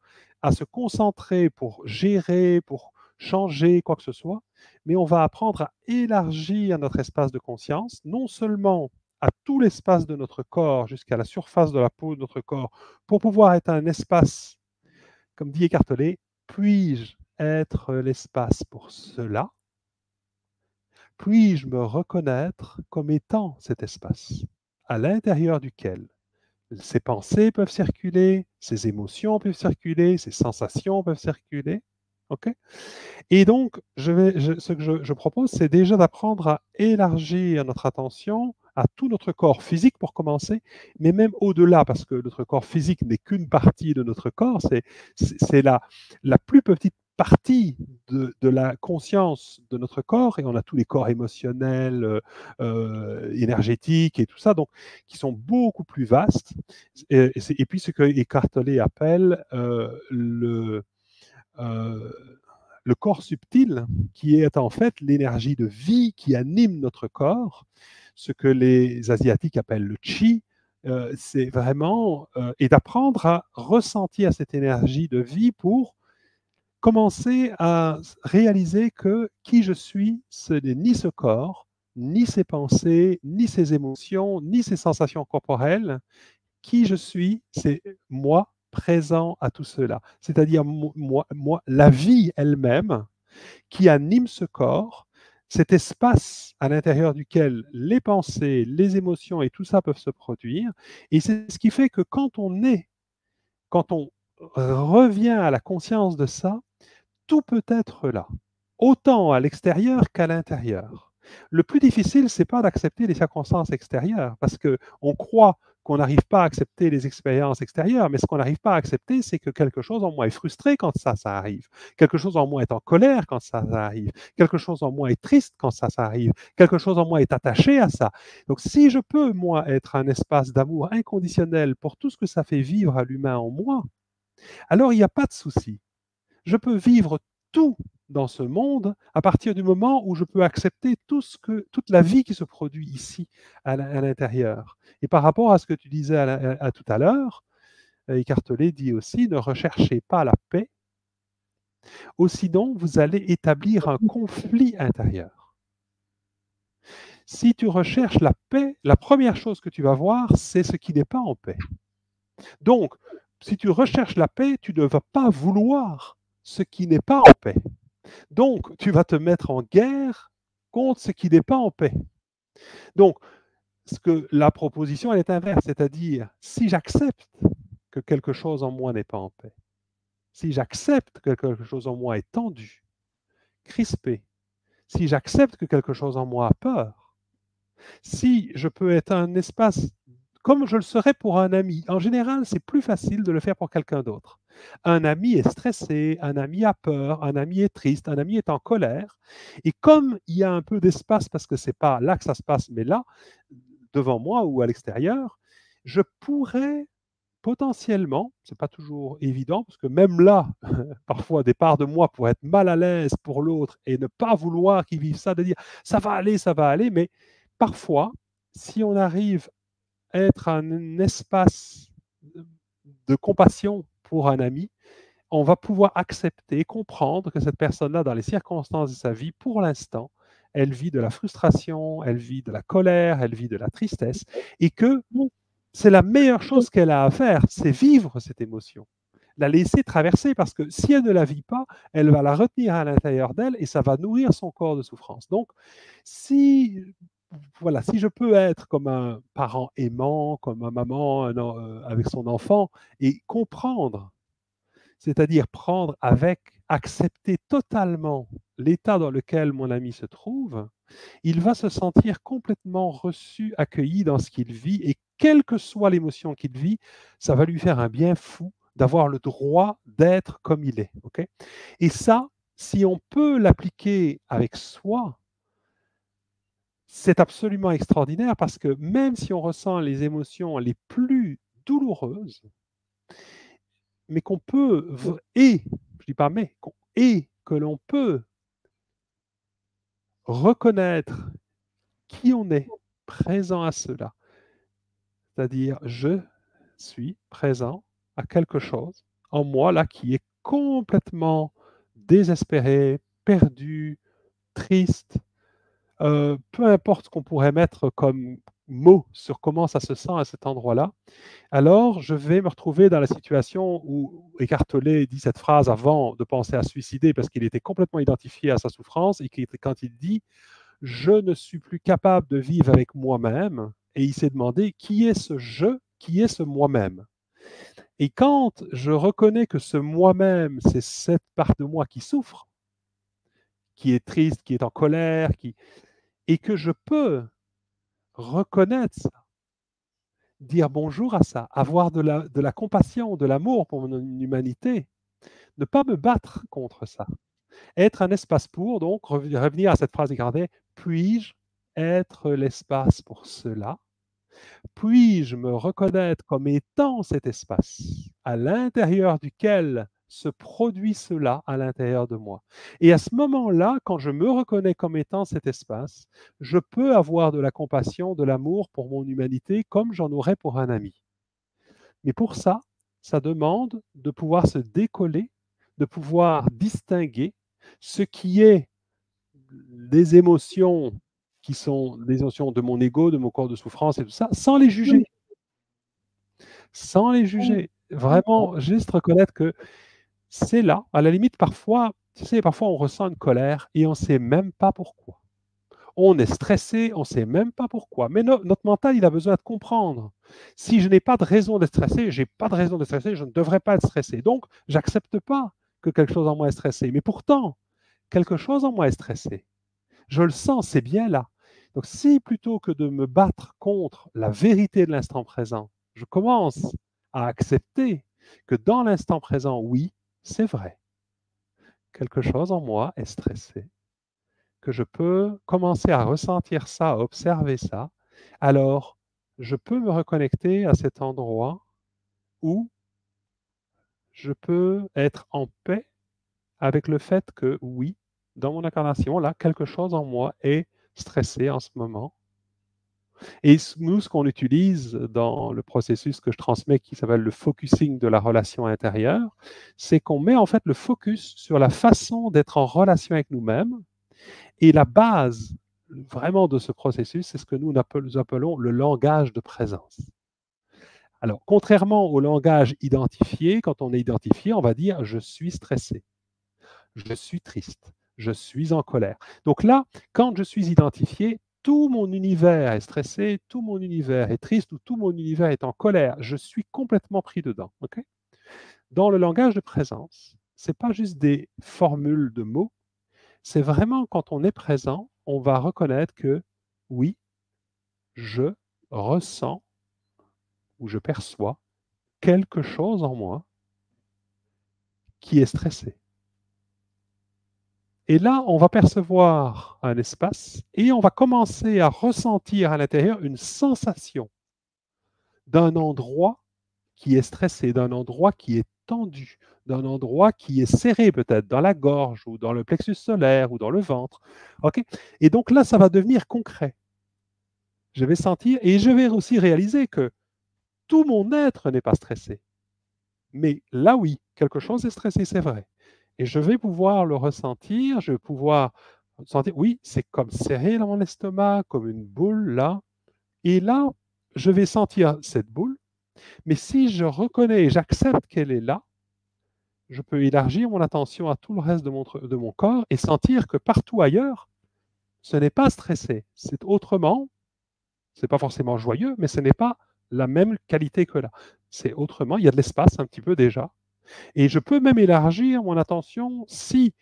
à se concentrer pour gérer, pour changer quoi que ce soit, mais on va apprendre à élargir notre espace de conscience, non seulement à tout l'espace de notre corps, jusqu'à la surface de la peau de notre corps, pour pouvoir être un espace, comme dit Eckhart Tolle, puis-je être l'espace pour cela? Puis-je me reconnaître comme étant cet espace, à l'intérieur duquel ces pensées peuvent circuler, ces émotions peuvent circuler, ces sensations peuvent circuler. OK? Et donc, ce que je propose, c'est déjà d'apprendre à élargir notre attention à tout notre corps physique pour commencer, mais même au-delà, parce que notre corps physique n'est qu'une partie de notre corps, c'est la plus petite partie de la conscience de notre corps, et on a tous les corps émotionnels, énergétiques et tout ça, donc qui sont beaucoup plus vastes. Et puis ce que Eckhart Tolle appelle euh, le corps subtil, qui est en fait l'énergie de vie qui anime notre corps, ce que les Asiatiques appellent le chi, c'est vraiment, et d'apprendre à ressentir cette énergie de vie pour commencer à réaliser que qui je suis, ce n'est ni ce corps, ni ses pensées, ni ses émotions, ni ses sensations corporelles. Qui je suis, c'est moi présent à tout cela. C'est-à-dire moi, la vie elle-même qui anime ce corps, cet espace à l'intérieur duquel les pensées, les émotions et tout ça peuvent se produire. Et c'est ce qui fait que quand on revient à la conscience de ça, tout peut être là, autant à l'extérieur qu'à l'intérieur. Le plus difficile, c'est pas d'accepter les circonstances extérieures, parce qu'on croit qu'on n'arrive pas à accepter les expériences extérieures, mais ce qu'on n'arrive pas à accepter, c'est que quelque chose en moi est frustré quand ça arrive, quelque chose en moi est en colère quand ça arrive, quelque chose en moi est triste quand ça arrive, quelque chose en moi est attaché à ça. Donc si je peux, moi, être un espace d'amour inconditionnel pour tout ce que ça fait vivre à l'humain en moi, alors il n'y a pas de souci. Je peux vivre tout dans ce monde à partir du moment où je peux accepter toute la vie qui se produit ici à l'intérieur. Et par rapport à ce que tu disais à tout à l'heure, Eckhart Tolle dit aussi, ne recherchez pas la paix, ou sinon vous allez établir un conflit intérieur. Si tu recherches la paix, la première chose que tu vas voir, c'est ce qui n'est pas en paix. Donc, si tu recherches la paix, tu ne vas pas vouloir ce qui n'est pas en paix. Donc, tu vas te mettre en guerre contre ce qui n'est pas en paix. Donc, la proposition, elle est inverse, c'est-à-dire, si j'accepte que quelque chose en moi n'est pas en paix, si j'accepte que quelque chose en moi est tendu, crispé, si j'accepte que quelque chose en moi a peur, si je peux être un espace comme je le serais pour un ami. En général, c'est plus facile de le faire pour quelqu'un d'autre. Un ami est stressé, un ami a peur, un ami est triste, un ami est en colère. Et comme il y a un peu d'espace, parce que ce n'est pas là que ça se passe, mais là, devant moi ou à l'extérieur, je pourrais potentiellement, ce n'est pas toujours évident, parce que même là, parfois des parts de moi pourraient être mal à l'aise pour l'autre et ne pas vouloir qu'il vive ça, de dire ça va aller, mais parfois, si on arrive être un espace de compassion pour un ami, on va pouvoir accepter, comprendre que cette personne-là, dans les circonstances de sa vie, pour l'instant, elle vit de la frustration, elle vit de la colère, elle vit de la tristesse, et que c'est la meilleure chose qu'elle a à faire, c'est vivre cette émotion, la laisser traverser, parce que si elle ne la vit pas, elle va la retenir à l'intérieur d'elle et ça va nourrir son corps de souffrance. Donc, si voilà, si je peux être comme un parent aimant, comme un maman avec son enfant, et comprendre, c'est-à-dire prendre avec, accepter totalement l'état dans lequel mon ami se trouve, il va se sentir complètement reçu, accueilli dans ce qu'il vit, et quelle que soit l'émotion qu'il vit, ça va lui faire un bien fou d'avoir le droit d'être comme il est. Okay, et ça, si on peut l'appliquer avec soi, c'est absolument extraordinaire, parce que même si on ressent les émotions les plus douloureuses, mais qu'on peut, je dis pas mais, et que l'on peut reconnaître qui on est présent à cela, c'est-à-dire je suis présent à quelque chose en moi là qui est complètement désespéré, perdu, triste, peu importe ce qu'on pourrait mettre comme mot sur comment ça se sent à cet endroit-là, alors je vais me retrouver dans la situation où Eckhart Tolle dit cette phrase avant de penser à se suicider parce qu'il était complètement identifié à sa souffrance et quand il dit « je ne suis plus capable de vivre avec moi-même », et il s'est demandé qui est ce je, qui est ce moi-même. Et quand je reconnais que ce moi-même, c'est cette part de moi qui souffre, qui est triste, qui est en colère, et que je peux reconnaître ça, dire bonjour à ça, avoir de la compassion, de l'amour pour mon humanité, ne pas me battre contre ça. Être un espace pour, donc revenir à cette phrase incarnée, puis-je être l'espace pour cela? Puis-je me reconnaître comme étant cet espace à l'intérieur duquel se produit cela à l'intérieur de moi? Et à ce moment-là, quand je me reconnais comme étant cet espace, je peux avoir de la compassion, de l'amour pour mon humanité comme j'en aurais pour un ami. Mais pour ça, ça demande de pouvoir se décoller, de pouvoir distinguer ce qui est des émotions qui sont des émotions de mon ego, de mon corps de souffrance et tout ça, sans les juger. Sans les juger. Vraiment, juste reconnaître que c'est là. À la limite, parfois, tu sais, parfois on ressent une colère et on ne sait même pas pourquoi. On est stressé, on ne sait même pas pourquoi. Mais notre mental, il a besoin de comprendre. Si je n'ai pas de raison d'être stressé, je n'ai pas de raison d'être stressé, je ne devrais pas être stressé. Donc, j'accepte pas que quelque chose en moi est stressé. Mais pourtant, quelque chose en moi est stressé. Je le sens, c'est bien là. Donc, si plutôt que de me battre contre la vérité de l'instant présent, je commence à accepter que dans l'instant présent, oui, c'est vrai, quelque chose en moi est stressé, que je peux commencer à ressentir ça, à observer ça, alors je peux me reconnecter à cet endroit où je peux être en paix avec le fait que oui, dans mon incarnation, là, quelque chose en moi est stressé en ce moment. Et nous, ce qu'on utilise dans le processus que je transmets, qui s'appelle le focusing de la relation intérieure, c'est qu'on met en fait le focus sur la façon d'être en relation avec nous-mêmes. Et la base vraiment de ce processus, c'est ce que nous appelons le langage de présence. Alors, contrairement au langage identifié, quand on est identifié, on va dire je suis stressé, je suis triste, je suis en colère. Donc là, quand je suis identifié, tout mon univers est stressé, tout mon univers est triste ou tout mon univers est en colère. Je suis complètement pris dedans. Okay? Dans le langage de présence, ce n'est pas juste des formules de mots, c'est vraiment quand on est présent, on va reconnaître que oui, je ressens ou je perçois quelque chose en moi qui est stressé. Et là, on va percevoir un espace et on va commencer à ressentir à l'intérieur une sensation d'un endroit qui est stressé, d'un endroit qui est tendu, d'un endroit qui est serré peut-être dans la gorge ou dans le plexus solaire ou dans le ventre. Okay? Et donc là, ça va devenir concret. Je vais sentir et je vais aussi réaliser que tout mon être n'est pas stressé. Mais là, oui, quelque chose est stressé, c'est vrai. Et je vais pouvoir le ressentir, je vais pouvoir sentir, oui, c'est comme serré dans mon estomac, comme une boule là. Et là, je vais sentir cette boule, mais si je reconnais et j'accepte qu'elle est là, je peux élargir mon attention à tout le reste de mon corps et sentir que partout ailleurs, ce n'est pas stressé, c'est autrement, c'est pas forcément joyeux, mais ce n'est pas la même qualité que là. C'est autrement, il y a de l'espace un petit peu déjà. Et je peux même élargir mon attention si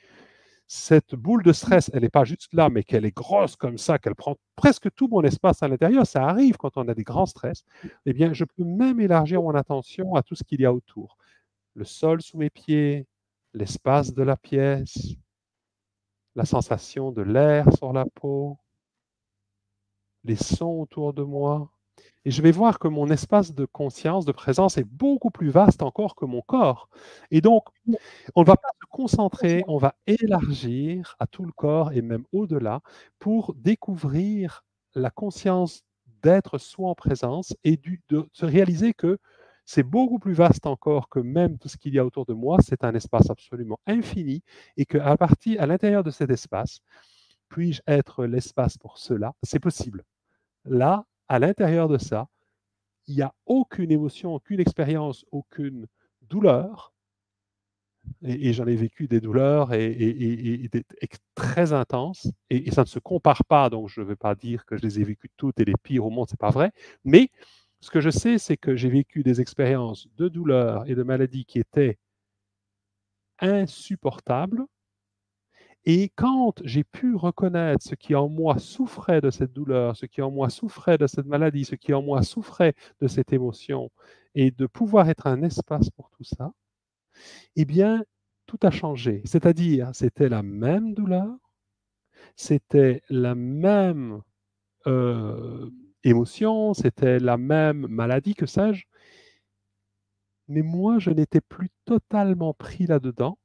cette boule de stress, elle n'est pas juste là, mais qu'elle est grosse comme ça, qu'elle prend presque tout mon espace à l'intérieur, ça arrive quand on a des grands stress, eh bien, je peux même élargir mon attention à tout ce qu'il y a autour. Le sol sous mes pieds, l'espace de la pièce, la sensation de l'air sur la peau, les sons autour de moi. Et je vais voir que mon espace de conscience, de présence est beaucoup plus vaste encore que mon corps. Et donc, on ne va pas se concentrer, on va élargir à tout le corps et même au-delà pour découvrir la conscience d'être soi en présence et de se réaliser que C'est beaucoup plus vaste encore que même tout ce qu'il y a autour de moi. C'est un espace absolument infini et qu'à à l'intérieur de cet espace, puis-je être l'espace pour cela? C'est possible. Là, à l'intérieur de ça, il n'y a aucune émotion, aucune expérience, aucune douleur. Et j'en ai vécu des douleurs très intenses, et ça ne se compare pas, donc je ne vais pas dire que je les ai vécues toutes et les pires au monde, c'est pas vrai, mais ce que je sais, c'est que j'ai vécu des expériences de douleur et de maladie qui étaient insupportables, et quand j'ai pu reconnaître ce qui en moi souffrait de cette douleur, ce qui en moi souffrait de cette maladie, ce qui en moi souffrait de cette émotion, et de pouvoir être un espace pour tout ça, eh bien, tout a changé. C'est-à-dire, c'était la même douleur, c'était la même émotion, c'était la même maladie, que sais-je, mais moi, je n'étais plus totalement pris là-dedans.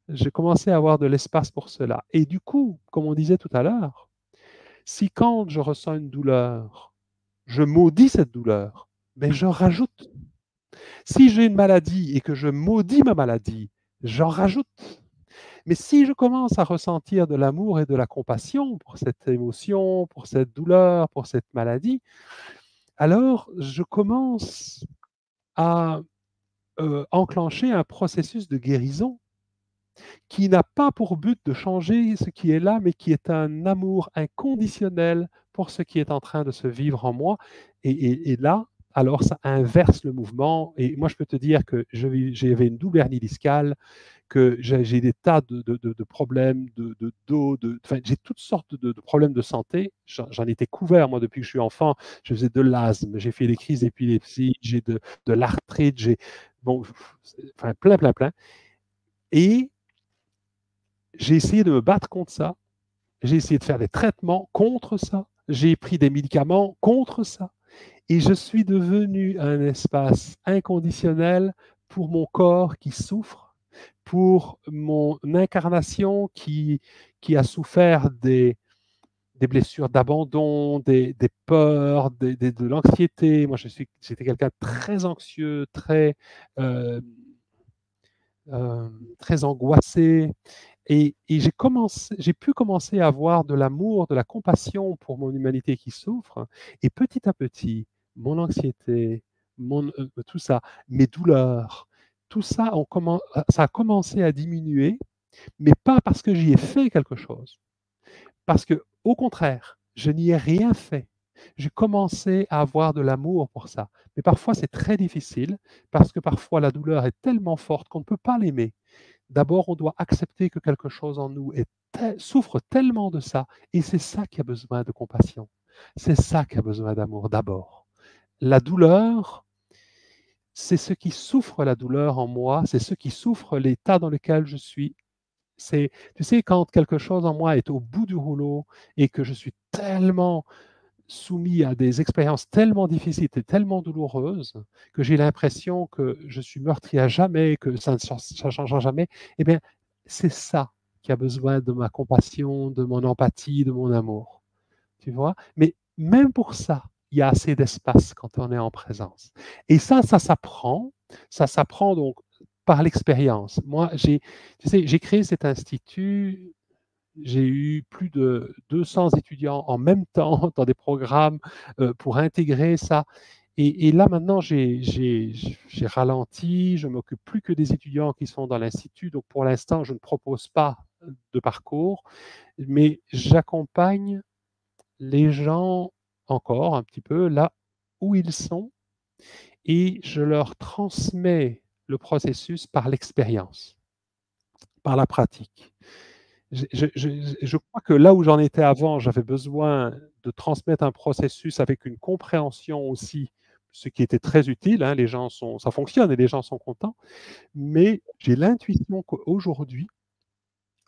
J'ai commencé à avoir de l'espace pour cela. Et du coup, comme on disait tout à l'heure, si quand je ressens une douleur, je maudis cette douleur, mais je rajoute. Si j'ai une maladie et que je maudis ma maladie, j'en rajoute. Mais si je commence à ressentir de l'amour et de la compassion pour cette émotion, pour cette douleur, pour cette maladie, alors je commence à enclencher un processus de guérison qui n'a pas pour but de changer ce qui est là, mais qui est un amour inconditionnel pour ce qui est en train de se vivre en moi. Et là, alors ça inverse le mouvement. Et moi, je peux te dire que j'avais une double hernie discale, que j'ai des tas de problèmes de dos, enfin, j'ai toutes sortes de problèmes de santé. J'en étais couvert, moi, depuis que je suis enfant. Je faisais de l'asthme, j'ai fait des crises d'épilepsie, j'ai de l'arthrite, j'ai bon, enfin, plein. Et j'ai essayé de me battre contre ça. J'ai essayé de faire des traitements contre ça. J'ai pris des médicaments contre ça. Et je suis devenu un espace inconditionnel pour mon corps qui souffre, pour mon incarnation qui a souffert des blessures d'abandon, des peurs, de l'anxiété. Moi, j'étais quelqu'un de très anxieux, euh, très angoissé. Et j'ai pu commencer à avoir de l'amour, de la compassion pour mon humanité qui souffre. Et petit à petit, mon anxiété, tout ça, mes douleurs, tout ça, ça a commencé à diminuer, mais pas parce que j'y ai fait quelque chose. Parce que, au contraire, je n'y ai rien fait. J'ai commencé à avoir de l'amour pour ça. Mais parfois, c'est très difficile parce que parfois, la douleur est tellement forte qu'on ne peut pas l'aimer. D'abord, on doit accepter que quelque chose en nous souffre tellement de ça. Et c'est ça qui a besoin de compassion. C'est ça qui a besoin d'amour d'abord. La douleur, c'est ce qui souffre la douleur en moi, c'est ce qui souffre l'état dans lequel je suis. Tu sais, quand quelque chose en moi est au bout du rouleau et que je suis tellement soumis à des expériences tellement difficiles et tellement douloureuses que j'ai l'impression que je suis meurtri à jamais, que ça ne changera jamais, eh bien, c'est ça qui a besoin de ma compassion, de mon empathie, de mon amour. Tu vois? Mais même pour ça, il y a assez d'espace quand on est en présence. Et ça s'apprend. Ça s'apprend donc par l'expérience. Moi, tu sais, j'ai créé cet institut, j'ai eu plus de 200 étudiants en même temps dans des programmes pour intégrer ça. Et là, maintenant, j'ai ralenti, je ne m'occupe plus que des étudiants qui sont dans l'institut. Donc, pour l'instant, je ne propose pas de parcours, mais j'accompagne les gens encore un petit peu là où ils sont et je leur transmets le processus par l'expérience, par la pratique. Je crois que là où j'en étais avant, j'avais besoin de transmettre un processus avec une compréhension aussi, ce qui était très utile. Hein, ça fonctionne et les gens sont contents. Mais j'ai l'intuition qu'aujourd'hui,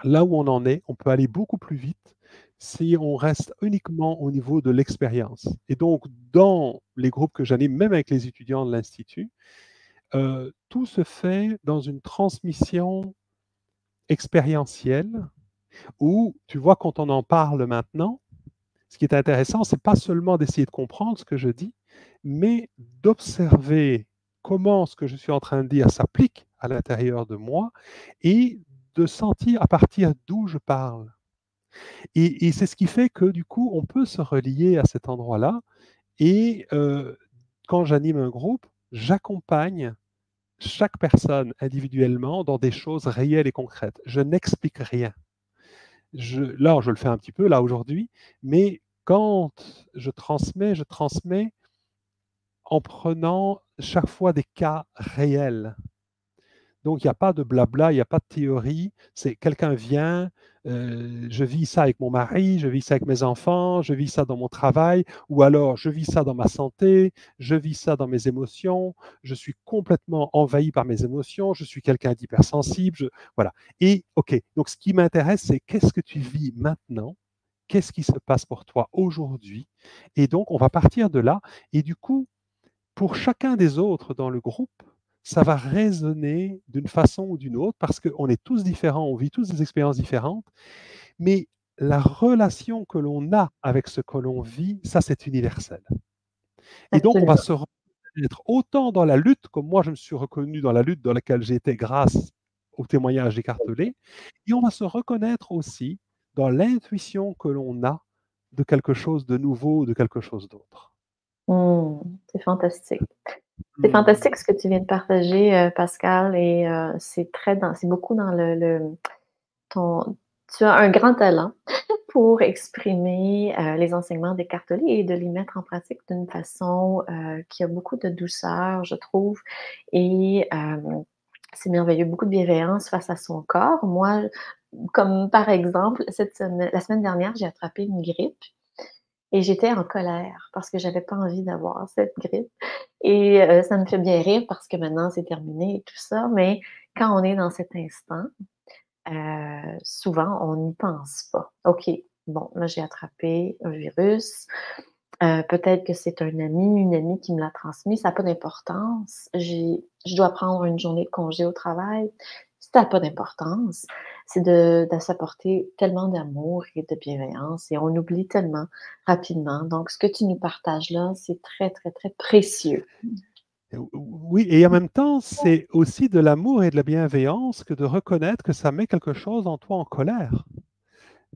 là où on en est, on peut aller beaucoup plus vite si on reste uniquement au niveau de l'expérience. Et donc, dans les groupes que j'anime, même avec les étudiants de l'Institut, tout se fait dans une transmission expérientielle où, tu vois, quand on en parle maintenant, ce qui est intéressant, c'est pas seulement d'essayer de comprendre ce que je dis, mais d'observer comment ce que je suis en train de dire s'applique à l'intérieur de moi et de sentir à partir d'où je parle. Et c'est ce qui fait que du coup, on peut se relier à cet endroit-là. Et quand j'anime un groupe, j'accompagne chaque personne individuellement dans des choses réelles et concrètes. Je n'explique rien. Là, je le fais un petit peu, là, aujourd'hui, mais quand je transmets en prenant chaque fois des cas réels. Donc, il n'y a pas de blabla, il n'y a pas de théorie. C'est quelqu'un vient, je vis ça avec mon mari, je vis ça avec mes enfants, je vis ça dans mon travail, ou alors je vis ça dans ma santé, je vis ça dans mes émotions, je suis complètement envahi par mes émotions, je suis quelqu'un d'hypersensible. Voilà. Et, OK, donc ce qui m'intéresse, c'est qu'est-ce que tu vis maintenant? Qu'est-ce qui se passe pour toi aujourd'hui? Et donc, on va partir de là. Et du coup, pour chacun des autres dans le groupe, ça va résonner d'une façon ou d'une autre parce qu'on est tous différents, on vit tous des expériences différentes, mais la relation que l'on a avec ce que l'on vit, ça c'est universel. Et donc on va Absolument. se reconnaître autant dans la lutte, comme moi je me suis reconnu dans la lutte dans laquelle j'ai été grâce au témoignage d'Écartelé, et on va se reconnaître aussi dans l'intuition que l'on a de quelque chose de nouveau, de quelque chose d'autre. Mmh, c'est fantastique. C'est Hmm. fantastique ce que tu viens de partager, Pascal, et c'est beaucoup dans ton tu as un grand talent pour exprimer, les enseignements d'Eckhart Tolle et de les mettre en pratique d'une façon, qui a beaucoup de douceur, je trouve, et c'est merveilleux, beaucoup de bienveillance face à son corps. Moi, comme par exemple, la semaine dernière, j'ai attrapé une grippe et j'étais en colère parce que j'avais pas envie d'avoir cette grippe, et ça me fait bien rire parce que maintenant c'est terminé et tout ça, mais quand on est dans cet instant, souvent on n'y pense pas. OK, bon, là j'ai attrapé un virus, peut-être que c'est un ami, une amie qui me l'a transmis, ça a pas d'importance. Je dois prendre une journée de congé au travail, ça a pas d'importance. C'est de s'apporter tellement d'amour et de bienveillance et on oublie tellement rapidement. Donc ce que tu nous partages là, c'est très, très, très précieux. Oui, et en même temps, c'est aussi de l'amour et de la bienveillance que de reconnaître que ça met quelque chose en toi en colère.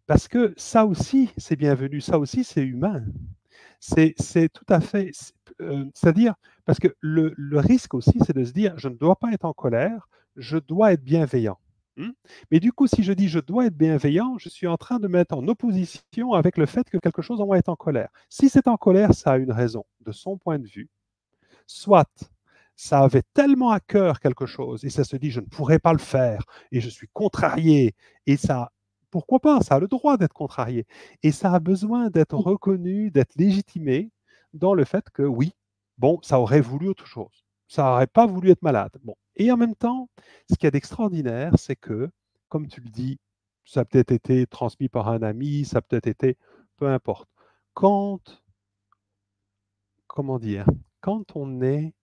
Parce que ça aussi, c'est bienvenu, ça aussi, c'est humain. C'est tout à fait, c'est-à-dire, parce que le risque aussi, c'est de se dire, je ne dois pas être en colère, je dois être bienveillant. Mais du coup, si je dis je dois être bienveillant, je suis en train de mettre en opposition avec le fait que quelque chose en moi est en colère. Si c'est en colère, ça a une raison, de son point de vue. Soit ça avait tellement à cœur quelque chose et ça se dit je ne pourrais pas le faire et je suis contrarié et ça, pourquoi pas, ça a le droit d'être contrarié et ça a besoin d'être reconnu, d'être légitimé dans le fait que oui, bon, ça aurait voulu autre chose, ça n'aurait pas voulu être malade. Bon. Et en même temps, ce qu'il y a d'extraordinaire, c'est que, comme tu le dis, ça a peut-être été transmis par un ami, ça a peut-être été, peu importe. Quand, comment dire, quand on est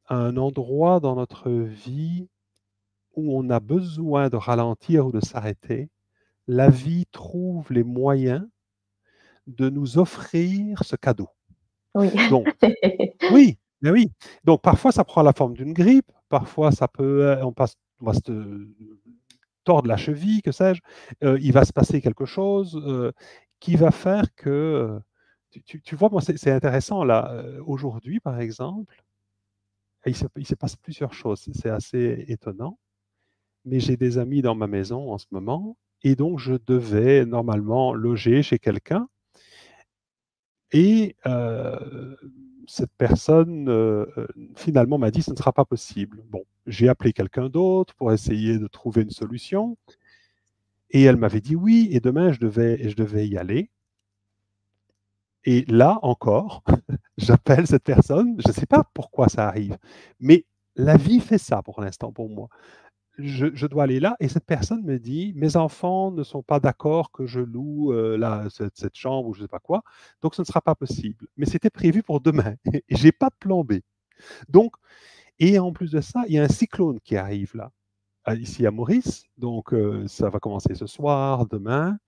à un endroit dans notre vie où on a besoin de ralentir ou de s'arrêter, la vie trouve les moyens de nous offrir ce cadeau. Oui. Donc, oui, mais oui. Donc, parfois, ça prend la forme d'une grippe, parfois, ça peut, on va se tordre la cheville, que sais-je, il va se passer quelque chose qui va faire que, tu vois, moi, c'est intéressant, là, aujourd'hui, par exemple, il se passe plusieurs choses, c'est assez étonnant. Mais j'ai des amis dans ma maison en ce moment, et donc je devais normalement loger chez quelqu'un, et cette personne finalement m'a dit ce ne sera pas possible. Bon, j'ai appelé quelqu'un d'autre pour essayer de trouver une solution, et elle m'avait dit oui, et demain je devais y aller. Et là encore, j'appelle cette personne, je ne sais pas pourquoi ça arrive, mais la vie fait ça pour l'instant pour moi. Je dois aller là et cette personne me dit, mes enfants ne sont pas d'accord que je loue cette chambre ou je ne sais pas quoi, donc ce ne sera pas possible. Mais c'était prévu pour demain et j'ai pas de plan B. Donc, et en plus de ça, il y a un cyclone qui arrive là, ici à Maurice, donc ça va commencer ce soir, demain,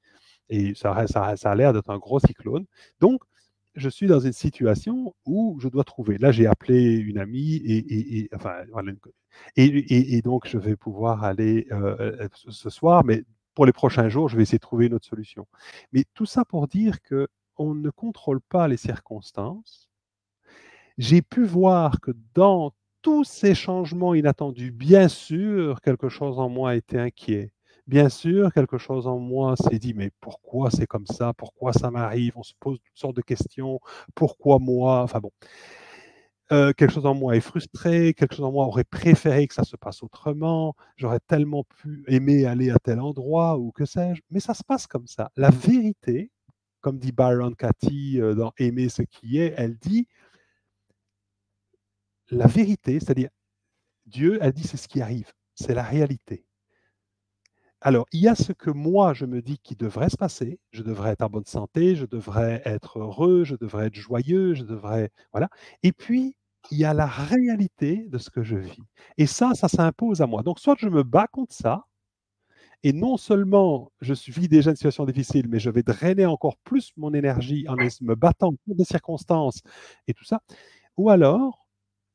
et ça a l'air d'être un gros cyclone. Donc, je suis dans une situation où je dois trouver. Là, j'ai appelé une amie enfin, voilà, et donc je vais pouvoir aller ce soir, mais pour les prochains jours, je vais essayer de trouver une autre solution. Mais tout ça pour dire que on ne contrôle pas les circonstances. J'ai pu voir que dans tous ces changements inattendus, bien sûr, quelque chose en moi était inquiet. Bien sûr, quelque chose en moi s'est dit, mais pourquoi c'est comme ça? Pourquoi ça m'arrive? On se pose toutes sortes de questions. Pourquoi moi? Enfin bon, quelque chose en moi est frustré, quelque chose en moi aurait préféré que ça se passe autrement. J'aurais tellement pu aimer aller à tel endroit ou que sais-je. Mais ça se passe comme ça. La vérité, comme dit Byron Katie dans Aimer ce qui est, elle dit, la vérité, c'est-à-dire Dieu, elle dit, c'est ce qui arrive, c'est la réalité. Alors, il y a ce que moi, je me dis qui devrait se passer. Je devrais être en bonne santé, je devrais être heureux, je devrais être joyeux, je devrais... Voilà. Et puis, il y a la réalité de ce que je vis. Et ça s'impose à moi. Donc, soit je me bats contre ça, et non seulement je vis déjà une situation difficile, mais je vais drainer encore plus mon énergie en me battant contre des circonstances et tout ça. Ou alors,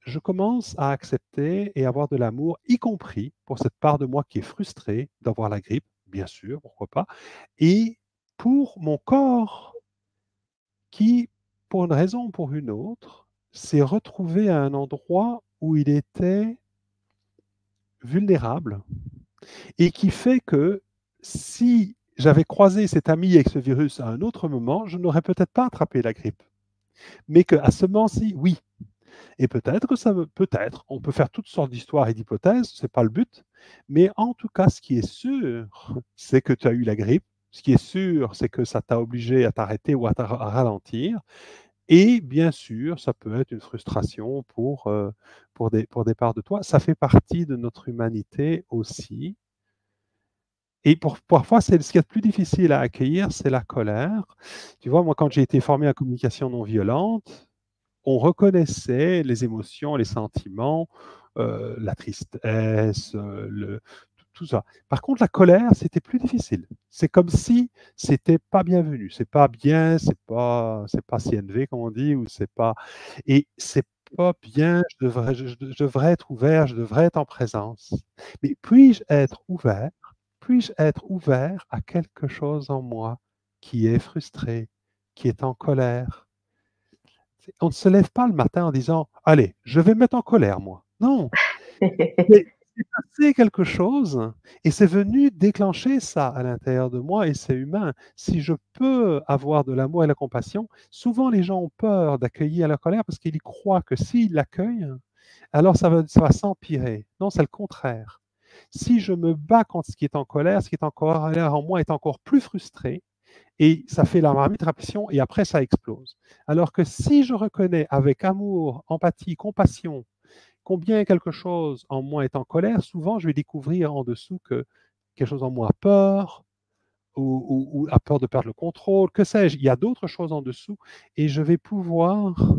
je commence à accepter et avoir de l'amour, y compris pour cette part de moi qui est frustrée d'avoir la grippe, bien sûr, pourquoi pas, et pour mon corps qui, pour une raison ou pour une autre, s'est retrouvé à un endroit où il était vulnérable et qui fait que si j'avais croisé cet ami avec ce virus à un autre moment, je n'aurais peut-être pas attrapé la grippe. Mais qu'à ce moment-ci, oui. Et peut-être que peut-être, on peut faire toutes sortes d'histoires et d'hypothèses, c'est pas le but. Mais en tout cas, ce qui est sûr, c'est que tu as eu la grippe. Ce qui est sûr, c'est que ça t'a obligé à t'arrêter ou à ralentir. Et bien sûr, ça peut être une frustration pour des parts de toi. Ça fait partie de notre humanité aussi. Et parfois, c'est ce qui est le plus difficile à accueillir, c'est la colère. Tu vois, moi, quand j'ai été formé en communication non violente, on reconnaissait les émotions, les sentiments, la tristesse, tout ça. Par contre, la colère, c'était plus difficile. C'est comme si c'était pas bienvenu. C'est pas bien, c'est pas CNV, comme on dit, ou c'est pas. Et c'est pas bien, je devrais être ouvert, je devrais être en présence. Mais puis-je être ouvert? Puis-je être ouvert à quelque chose en moi qui est frustré, qui est en colère? On ne se lève pas le matin en disant: «Allez, je vais me mettre en colère, moi». Non, c'est passé quelque chose et c'est venu déclencher ça à l'intérieur de moi et c'est humain. Si je peux avoir de l'amour et de la compassion, souvent les gens ont peur d'accueillir la colère parce qu'ils croient que s'ils l'accueillent, alors ça va s'empirer. Non, c'est le contraire. Si je me bats contre ce qui est en colère, ce qui est en colère en moi est encore plus frustré et ça fait la marmite répétition et après ça explose. Alors que si je reconnais avec amour, empathie, compassion, combien quelque chose en moi est en colère, souvent je vais découvrir en dessous que quelque chose en moi a peur ou a peur de perdre le contrôle, que sais-je. Il y a d'autres choses en dessous et je vais pouvoir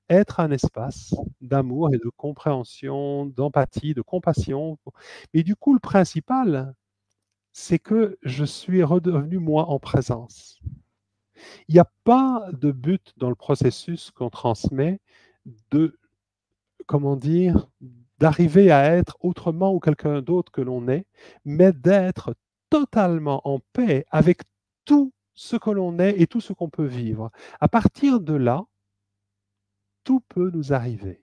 être un espace d'amour et de compréhension, d'empathie, de compassion. Mais du coup, le principal, c'est que je suis redevenu moi en présence. Il n'y a pas de but dans le processus qu'on transmet de, comment dire, d'arriver à être autrement ou quelqu'un d'autre que l'on est, mais d'être totalement en paix avec tout ce que l'on est et tout ce qu'on peut vivre. À partir de là, tout peut nous arriver.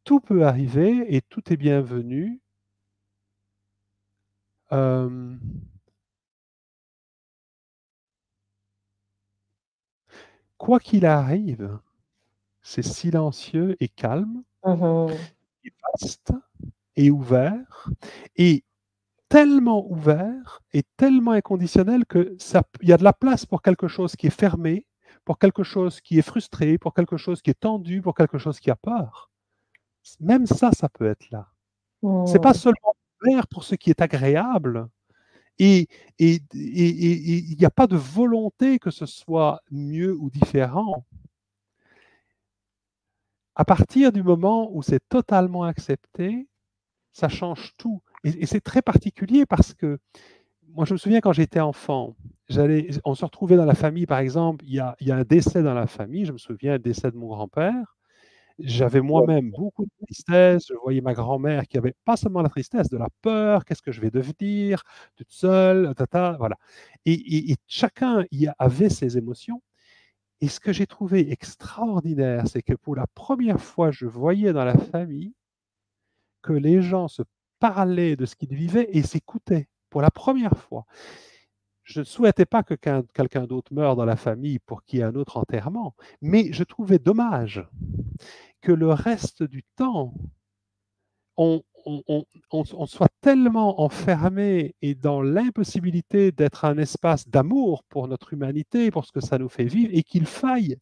Tout peut arriver et tout est bienvenu. Euh, quoi qu'il arrive, c'est silencieux et calme, Mhm. et vaste et ouvert, et tellement ouvert et tellement inconditionnel que il y a de la place pour quelque chose qui est fermé, pour quelque chose qui est frustré, pour quelque chose qui est tendu, pour quelque chose qui a peur. Même ça peut être là. C'est pas Mm. seulement ouvert pour ce qui est agréable, et il n'y a pas de volonté que ce soit mieux ou différent. À partir du moment où c'est totalement accepté, ça change tout. Et c'est très particulier parce que moi, je me souviens quand j'étais enfant, on se retrouvait dans la famille, par exemple, il y a un décès dans la famille, je me souviens, un décès de mon grand-père. J'avais moi-même beaucoup de tristesse, je voyais ma grand-mère qui avait pas seulement la tristesse, de la peur, qu'est-ce que je vais devenir, toute seule, tata, voilà. Et chacun avait ses émotions. Et ce que j'ai trouvé extraordinaire, c'est que pour la première fois, je voyais dans la famille que les gens se parlaient de ce qu'ils vivaient et s'écoutaient pour la première fois. Je ne souhaitais pas que quelqu'un d'autre meure dans la famille pour qu'il y ait un autre enterrement, mais je trouvais dommage que le reste du temps, on soit tellement enfermé et dans l'impossibilité d'être un espace d'amour pour notre humanité, pour ce que ça nous fait vivre, et qu'il faille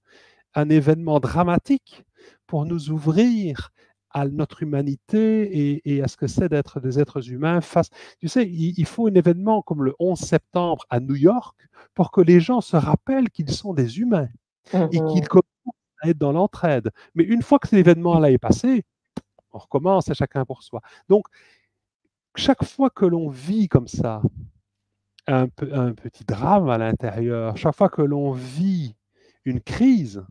un événement dramatique pour nous ouvrir à notre humanité et à ce que c'est d'être des êtres humains face. Tu sais, il faut un événement comme le 11 septembre à New York pour que les gens se rappellent qu'ils sont des humains et qu'ils Mhm. commencent à être dans l'entraide. Mais une fois que cet événement-là est passé, on recommence à chacun pour soi. Donc, chaque fois que l'on vit comme ça, un petit drame à l'intérieur, chaque fois que l'on vit une crise,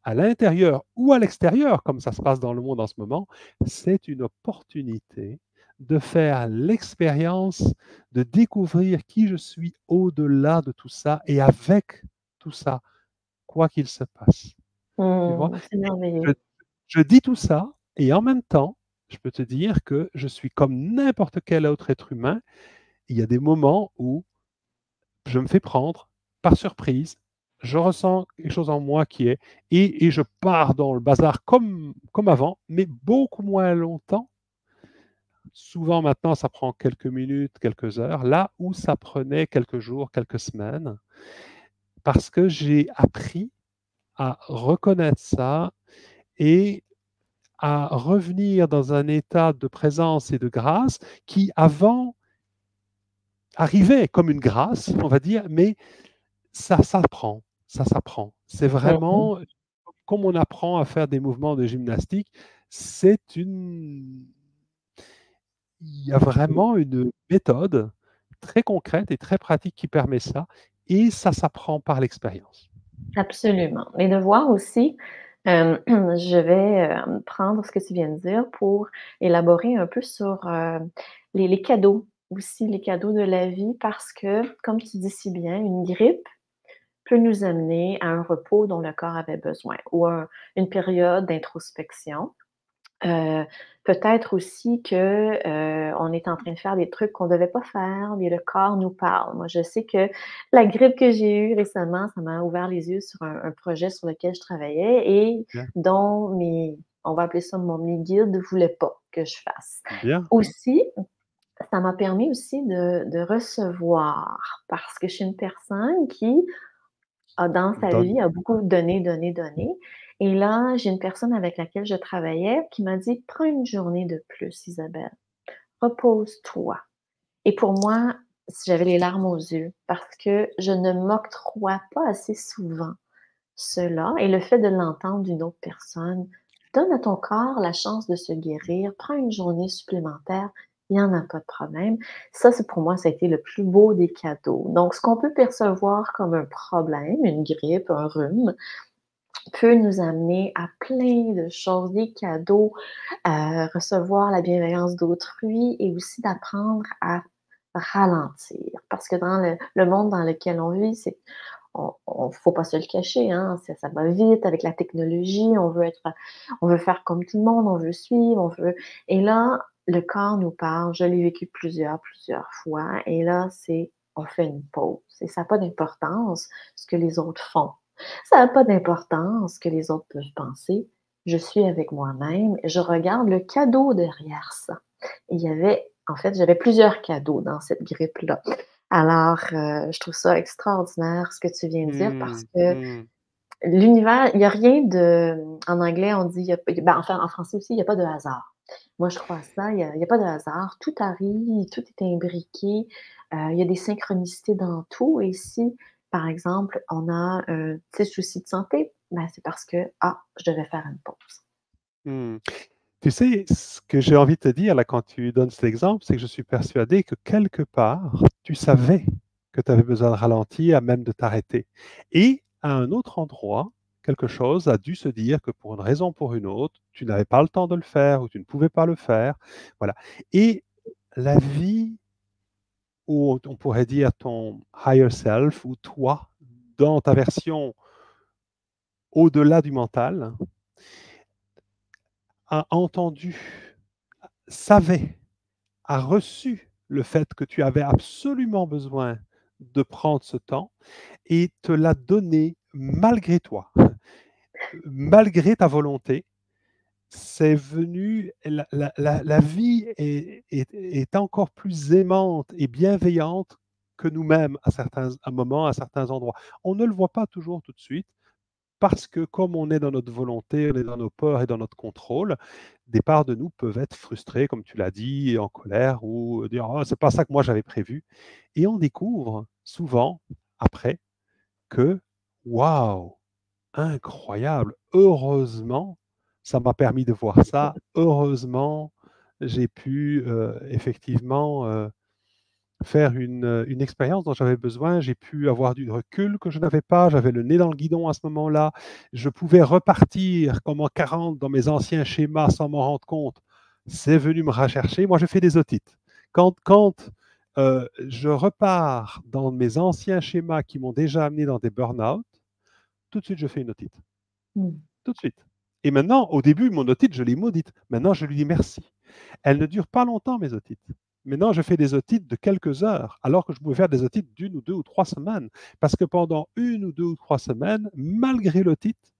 à l'intérieur ou à l'extérieur, comme ça se passe dans le monde en ce moment, c'est une opportunité de faire l'expérience, de découvrir qui je suis au-delà de tout ça et avec tout ça, quoi qu'il se passe. Tu vois? C'est Je, merveilleux. je dis tout ça et en même temps, je peux te dire que je suis comme n'importe quel autre être humain. Il y a des moments où je me fais prendre par surprise, je ressens quelque chose en moi qui est, et je pars dans le bazar comme avant, mais beaucoup moins longtemps. Souvent maintenant, ça prend quelques minutes, quelques heures, là où ça prenait quelques jours, quelques semaines, parce que j'ai appris à reconnaître ça et à revenir dans un état de présence et de grâce qui avant arrivait comme une grâce, on va dire, mais ça s'apprend, ça s'apprend. C'est Mhm. vraiment comme on apprend à faire des mouvements de gymnastique, c'est une il y a vraiment une méthode très concrète et très pratique qui permet ça et ça s'apprend par l'expérience. Absolument. Et de voir aussi, je vais, prendre ce que tu viens de dire pour élaborer un peu sur, les cadeaux, aussi les cadeaux de la vie parce que, comme tu dis si bien, une grippe peut nous amener à un repos dont le corps avait besoin ou une période d'introspection. Peut-être aussi que, on est en train de faire des trucs qu'on ne devait pas faire, mais le corps nous parle. Moi, je sais que la grippe que j'ai eue récemment, ça m'a ouvert les yeux sur un projet sur lequel je travaillais et Bien, dont on va appeler ça mes guides ne voulaient pas que je fasse. bien, Aussi, ça m'a permis aussi de recevoir parce que je suis une personne qui dans sa donne. vie, a beaucoup donné, donné, donné. Et là, j'ai une personne avec laquelle je travaillais qui m'a dit: «Prends une journée de plus, Isabelle. Repose-toi». Et pour moi, j'avais les larmes aux yeux parce que je ne m'octroie pas assez souvent cela et le fait de l'entendre d'une autre personne, donne à ton corps la chance de se guérir, prends une journée supplémentaire, il y en a pas de problème. Ça, c'est pour moi, ça a été le plus beau des cadeaux. Donc, ce qu'on peut percevoir comme un problème, une grippe, un rhume, peut nous amener à plein de choses, des cadeaux, recevoir la bienveillance d'autrui et aussi d'apprendre à ralentir. Parce que dans le monde dans lequel on vit, c'est faut pas se le cacher, hein, ça va vite avec la technologie, on veut faire comme tout le monde, on veut suivre, on veut et là, le corps nous parle, je l'ai vécu plusieurs fois et là, on fait une pause et ça a pas d'importance ce que les autres font. Ça a pas d'importance ce que les autres peuvent penser. Je suis avec moi-même, je regarde le cadeau derrière ça. Et en fait, j'avais plusieurs cadeaux dans cette grippe-là. Alors, je trouve ça extraordinaire ce que tu viens de dire parce Mmh, que mmh. l'univers, il y a rien de en anglais, on dit il y a pas ben, enfin, en français aussi, il y a pas de hasard. Moi, je crois à ça, il y a pas de hasard. Tout arrive, tout est imbriqué, il y a des synchronicités dans tout et si, par exemple, on a un petit souci de santé, ben, c'est parce que: «Ah, je devais faire une pause». Mmh. Tu sais, ce que j'ai envie de te dire là quand tu donnes cet exemple, c'est que je suis persuadé que quelque part, tu savais que tu avais besoin de ralentir, à même de t'arrêter. Et à un autre endroit, quelque chose a dû se dire que pour une raison ou pour une autre, tu n'avais pas le temps de le faire ou tu ne pouvais pas le faire. Voilà. Et la vie, ou on pourrait dire ton higher self, ou toi, dans ta version au-delà du mental, a entendu, savait, a reçu le fait que tu avais absolument besoin de prendre ce temps et te l'a donné malgré toi, malgré ta volonté. C'est venu, la vie est encore plus aimante et bienveillante que nous-mêmes à certains moments, à certains endroits. On ne le voit pas toujours tout de suite, parce que comme on est dans notre volonté, on est dans nos peurs et dans notre contrôle, des parts de nous peuvent être frustrées, comme tu l'as dit, en colère, ou dire oh, c'est pas ça que moi j'avais prévu. Et on découvre souvent après que waouh, incroyable, heureusement, ça m'a permis de voir ça. Heureusement, j'ai pu effectivement faire une expérience dont j'avais besoin. J'ai pu avoir du recul que je n'avais pas. J'avais le nez dans le guidon à ce moment-là. Je pouvais repartir comme en 40 dans mes anciens schémas sans m'en rendre compte. C'est venu me rechercher. Moi, je fais des otites. Quand je repars dans mes anciens schémas qui m'ont déjà amené dans des burn-out, tout de suite, je fais une otite. Mmh. Tout de suite. Et maintenant, au début, mon otite, je l'ai maudite. Maintenant, je lui dis merci. Elles ne durent pas longtemps, mes otites. Maintenant, je fais des otites de quelques heures, alors que je pouvais faire des otites d'une ou deux ou trois semaines. Parce que pendant une ou deux ou trois semaines, malgré l'otite,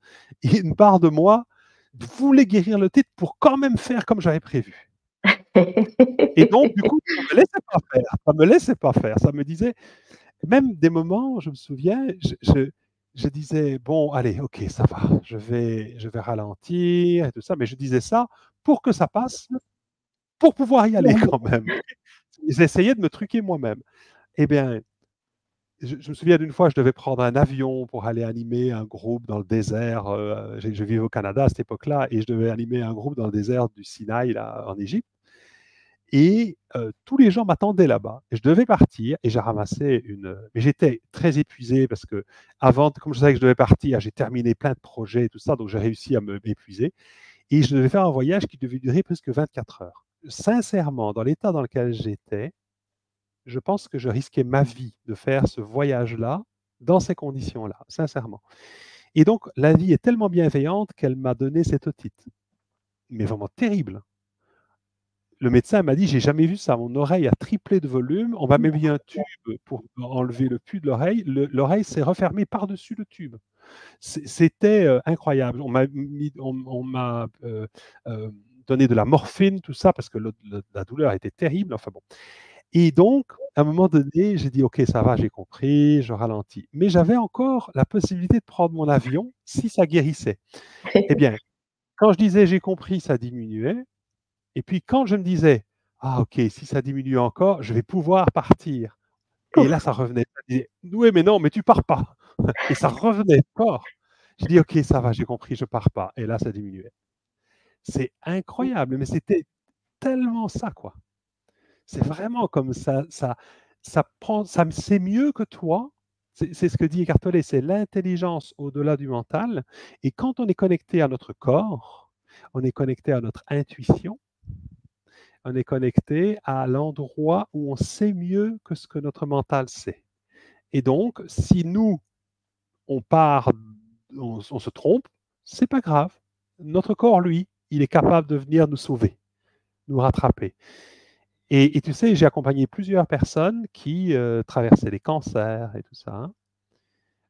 une part de moi voulait guérir l'otite pour quand même faire comme j'avais prévu. Et donc, du coup, ça ne me laissait pas faire. Ça me laissait pas faire. Ça me disait, même des moments, je me souviens, je disais, bon, allez, ok, ça va, je vais ralentir et tout ça, mais je disais ça pour que ça passe, pour pouvoir y aller quand même. J'essayais de me truquer moi-même. Eh bien, je me souviens d'une fois, je devais prendre un avion pour aller animer un groupe dans le désert. Je vivais au Canada à cette époque-là et je devais animer un groupe dans le désert du Sinaï, là, en Égypte. Et tous les gens m'attendaient là-bas. Et je devais partir et j'ai ramassé une. Mais j'étais très épuisé parce que, avant, comme je savais que je devais partir, j'ai terminé plein de projets et tout ça, donc j'ai réussi à m'épuiser. Et je devais faire un voyage qui devait durer presque 24 heures. Sincèrement, dans l'état dans lequel j'étais, je pense que je risquais ma vie de faire ce voyage-là dans ces conditions-là, sincèrement. Et donc, la vie est tellement bienveillante qu'elle m'a donné cette otite, mais vraiment terrible. Le médecin m'a dit, j'ai jamais vu ça. Mon oreille a triplé de volume. On m'a même mis un tube pour enlever le pus de l'oreille. L'oreille s'est refermée par-dessus le tube. C'était incroyable. On m'a donné de la morphine, tout ça, parce que la douleur était terrible. Enfin bon. Et donc, à un moment donné, j'ai dit, OK, ça va, j'ai compris, je ralentis. Mais j'avais encore la possibilité de prendre mon avion si ça guérissait. Eh bien, quand je disais j'ai compris, ça diminuait. Et puis quand je me disais, ah ok, si ça diminue encore, je vais pouvoir partir. Et là, ça revenait. Je disais, oui, mais non, mais tu pars pas. Et ça revenait encore. Je dis, ok, ça va, j'ai compris, je pars pas. Et là, ça diminuait. C'est incroyable, mais c'était tellement ça, quoi. C'est vraiment comme ça prend, ça c'est mieux que toi. C'est ce que dit Eckhart Tolle, c'est l'intelligence au-delà du mental. Et quand on est connecté à notre corps, on est connecté à notre intuition, on est connecté à l'endroit où on sait mieux que ce que notre mental sait. Et donc, si nous, on part, on se trompe, c'est pas grave. Notre corps, lui, il est capable de venir nous sauver, nous rattraper. Et tu sais, j'ai accompagné plusieurs personnes qui traversaient des cancers et tout ça, hein.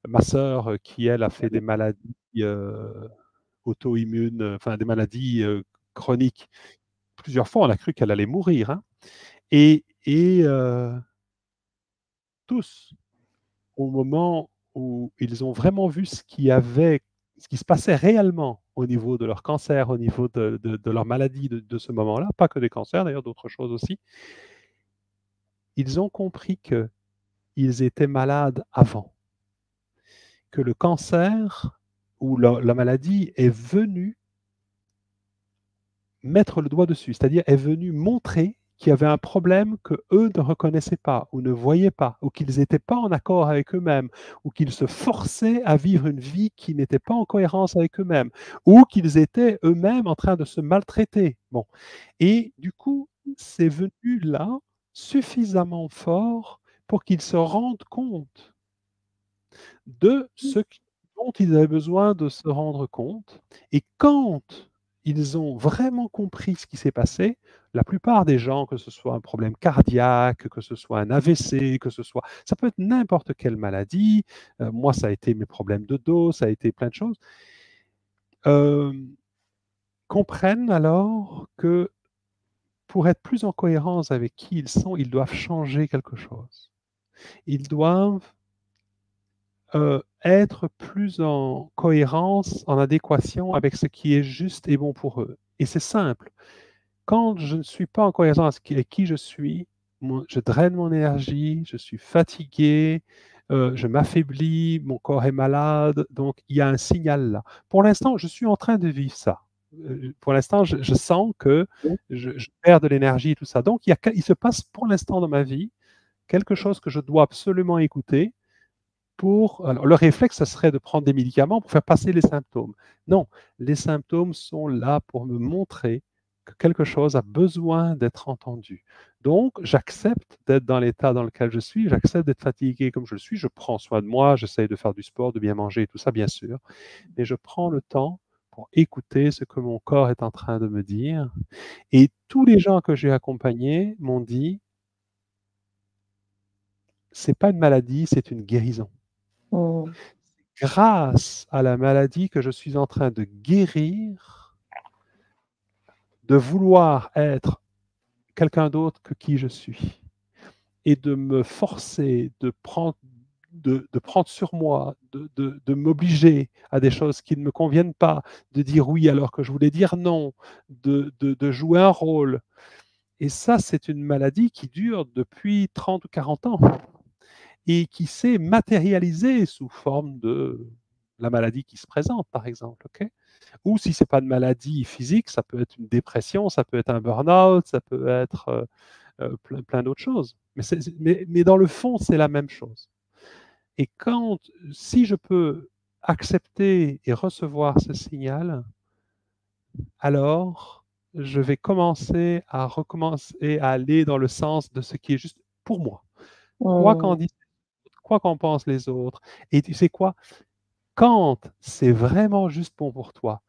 Ma sœur, qui elle a fait des maladies auto-immunes, enfin des maladies chroniques, plusieurs fois, on a cru qu'elle allait mourir, hein. Et tous, au moment où ils ont vraiment vu ce qui se passait réellement au niveau de leur cancer, au niveau de leur maladie de ce moment-là, pas que des cancers d'ailleurs, d'autres choses aussi, ils ont compris qu'ils étaient malades avant, que le cancer ou la maladie est venue mettre le doigt dessus, c'est-à-dire est venue montrer qu'il y avait un problème que eux ne reconnaissaient pas ou ne voyaient pas, ou qu'ils n'étaient pas en accord avec eux-mêmes, ou qu'ils se forçaient à vivre une vie qui n'était pas en cohérence avec eux-mêmes, ou qu'ils étaient eux-mêmes en train de se maltraiter. Bon. Et du coup, c'est venu là suffisamment fort pour qu'ils se rendent compte de dont ils avaient besoin de se rendre compte. Et quand ils ont vraiment compris ce qui s'est passé, la plupart des gens, que ce soit un problème cardiaque, que ce soit un AVC, que ce soit, ça peut être n'importe quelle maladie, moi ça a été mes problèmes de dos, ça a été plein de choses, euh, comprennent alors que pour être plus en cohérence avec qui ils sont, ils doivent changer quelque chose. Ils doivent être plus en cohérence, en adéquation avec ce qui est juste et bon pour eux. Et c'est simple. Quand je ne suis pas en cohérence avec qui je suis, je draine mon énergie, je suis fatigué, je m'affaiblis, mon corps est malade, donc il y a un signal là. Pour l'instant, je suis en train de vivre ça. Pour l'instant, je sens que je perds de l'énergie et tout ça. Donc, il se passe pour l'instant dans ma vie quelque chose que je dois absolument écouter alors, le réflexe, ça serait de prendre des médicaments pour faire passer les symptômes. Non, les symptômes sont là pour me montrer que quelque chose a besoin d'être entendu. Donc, j'accepte d'être dans l'état dans lequel je suis, j'accepte d'être fatigué comme je le suis, je prends soin de moi, j'essaye de faire du sport, de bien manger, tout ça, bien sûr, mais je prends le temps pour écouter ce que mon corps est en train de me dire. Et tous les gens que j'ai accompagnés m'ont dit, c'est pas une maladie, c'est une guérison. Mmh. Grâce à la maladie que je suis en train de guérir, de vouloir être quelqu'un d'autre que qui je suis et de me forcer de prendre sur moi, de m'obliger à des choses qui ne me conviennent pas, de dire oui alors que je voulais dire non, de jouer un rôle. Et ça, c'est une maladie qui dure depuis 30 ou 40 ans et qui s'est matérialisée sous forme de la maladie qui se présente, par exemple. Ok. Ou si ce n'est pas une maladie physique, ça peut être une dépression, ça peut être un burn-out, ça peut être plein d'autres choses. Mais dans le fond, c'est la même chose. Et si je peux accepter et recevoir ce signal, alors je vais recommencer à aller dans le sens de ce qui est juste pour moi. Quoi qu'en Mmh. disent, quoi qu'en pensent les autres. Et tu sais quoi? Quand c'est vraiment juste bon pour toi,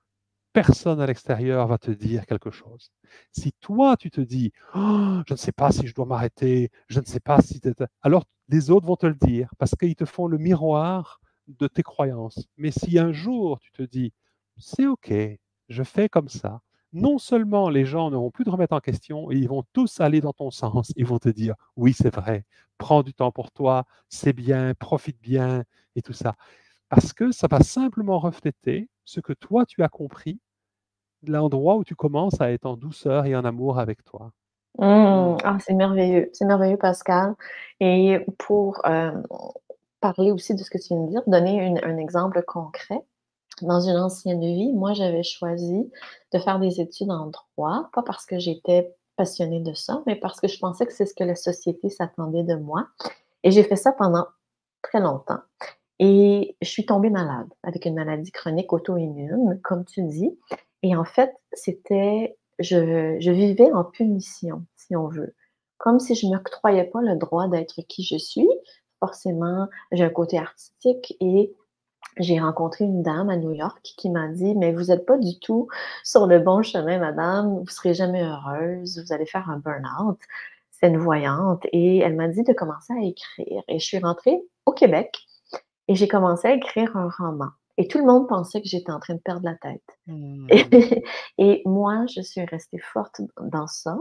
personne à l'extérieur va te dire quelque chose. Si toi, tu te dis, oh, je ne sais pas si je dois m'arrêter, je ne sais pas si... Alors, les autres vont te le dire parce qu'ils te font le miroir de tes croyances. Mais si un jour, tu te dis, c'est OK, je fais comme ça, non seulement les gens n'auront plus de remettre en question, et ils vont tous aller dans ton sens, ils vont te dire, oui, c'est vrai, prends du temps pour toi, c'est bien, profite bien, et tout ça. Parce que ça va simplement refléter ce que toi, tu as compris, l'endroit où tu commences à être en douceur et en amour avec toi. Mmh. Mm. Ah, c'est merveilleux, Pascal. Et pour, parler aussi de ce que tu viens de dire, donner un exemple concret. Dans une ancienne vie, moi, j'avais choisi de faire des études en droit, pas parce que j'étais passionnée de ça, mais parce que je pensais que c'est ce que la société s'attendait de moi. Et j'ai fait ça pendant très longtemps. Et je suis tombée malade avec une maladie chronique auto-immune, comme tu dis. Et en fait, je vivais en punition, si on veut. Comme si je ne m'octroyais pas le droit d'être qui je suis. Forcément, j'ai un côté artistique et j'ai rencontré une dame à New York qui m'a dit: «Mais vous êtes pas du tout sur le bon chemin, madame, vous serez jamais heureuse, vous allez faire un burn-out». C'est une voyante et elle m'a dit de commencer à écrire et je suis rentrée au Québec et j'ai commencé à écrire un roman et tout le monde pensait que j'étais en train de perdre la tête. Mm. Et moi, je suis restée forte dans ça.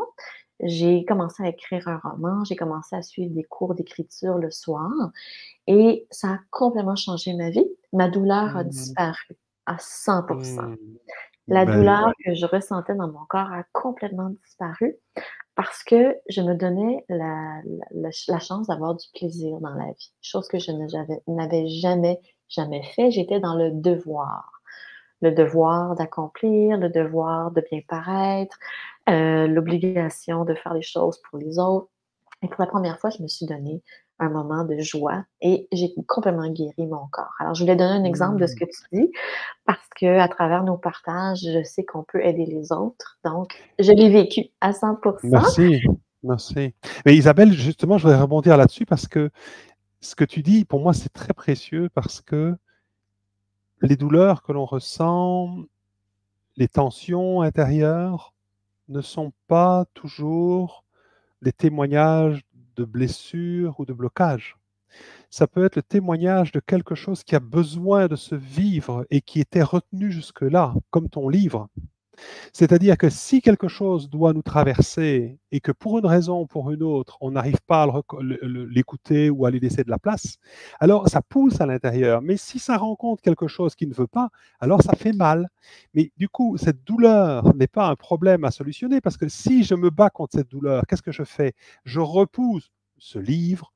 J'ai commencé à écrire un roman, j'ai commencé à suivre des cours d'écriture le soir et ça a complètement changé ma vie. Ma douleur a Mm. disparu à 100. Mm. La Ben, douleur que je ressentais dans mon corps a complètement disparu parce que je me donnais la chance d'avoir du plaisir dans la vie, chose que je n'avais jamais fait. J'étais dans le devoir. le devoir d'accomplir, le devoir de bien paraître, l'obligation de faire les choses pour les autres. Et pour la première fois, je me suis donné un moment de joie et j'ai complètement guéri mon corps. Alors, je voulais donner un exemple de ce Mmh. que tu dis parce qu'à travers nos partages, je sais qu'on peut aider les autres. Donc, je l'ai vécu à 100%. Merci, merci. Mais Isabelle, justement, je voudrais rebondir là-dessus parce que ce que tu dis, pour moi, c'est très précieux parce que les douleurs que l'on ressent, les tensions intérieures ne sont pas toujours des témoignages de blessures ou de blocages. Ça peut être le témoignage de quelque chose qui a besoin de se vivre et qui était retenu jusque-là, comme ton livre. C'est-à-dire que si quelque chose doit nous traverser et que pour une raison ou pour une autre, on n'arrive pas à l'écouter ou à lui laisser de la place, alors ça pousse à l'intérieur. Mais si ça rencontre quelque chose qui ne veut pas, alors ça fait mal. Mais du coup, cette douleur n'est pas un problème à solutionner parce que si je me bats contre cette douleur, qu'est-ce que je fais? Je repousse ce livre,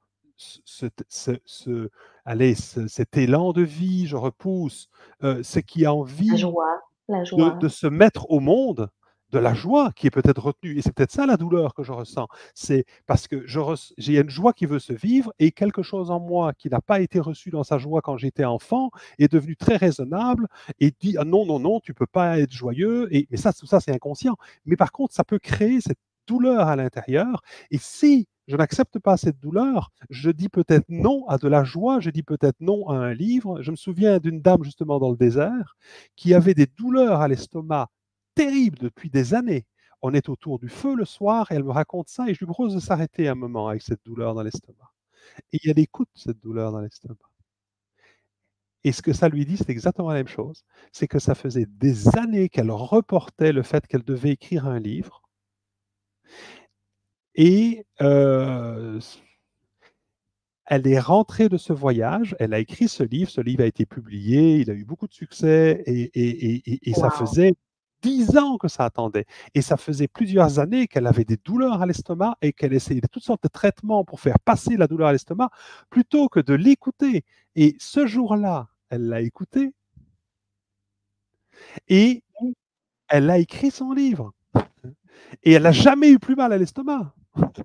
allez, cet élan de vie, je repousse ce qui a La envie joie, la joie. de se mettre au monde de la joie qui est peut-être retenue. Et c'est peut-être ça la douleur que je ressens. C'est parce que j'ai une joie qui veut se vivre et quelque chose en moi qui n'a pas été reçu dans sa joie quand j'étais enfant est devenu très raisonnable et dit ah non, non, non, tu peux pas être joyeux. Mais ça, tout ça, c'est inconscient. Mais par contre, ça peut créer cette douleur à l'intérieur. Et si je n'accepte pas cette douleur, je dis peut-être non à de la joie, je dis peut-être non à un livre. Je me souviens d'une dame justement dans le désert qui avait des douleurs à l'estomac terribles depuis des années. On est autour du feu le soir et elle me raconte ça et je lui propose de s'arrêter un moment avec cette douleur dans l'estomac. Et elle écoute cette douleur dans l'estomac. Et ce que ça lui dit, c'est exactement la même chose. C'est que ça faisait des années qu'elle reportait le fait qu'elle devait écrire un livre. Et elle est rentrée de ce voyage, elle a écrit ce livre a été publié, il a eu beaucoup de succès et ça Wow. faisait 10 ans que ça attendait. Et ça faisait plusieurs années qu'elle avait des douleurs à l'estomac et qu'elle essayait toutes sortes de traitements pour faire passer la douleur à l'estomac plutôt que de l'écouter. Et ce jour-là, elle l'a écouté et elle a écrit son livre. Et elle n'a jamais eu plus mal à l'estomac.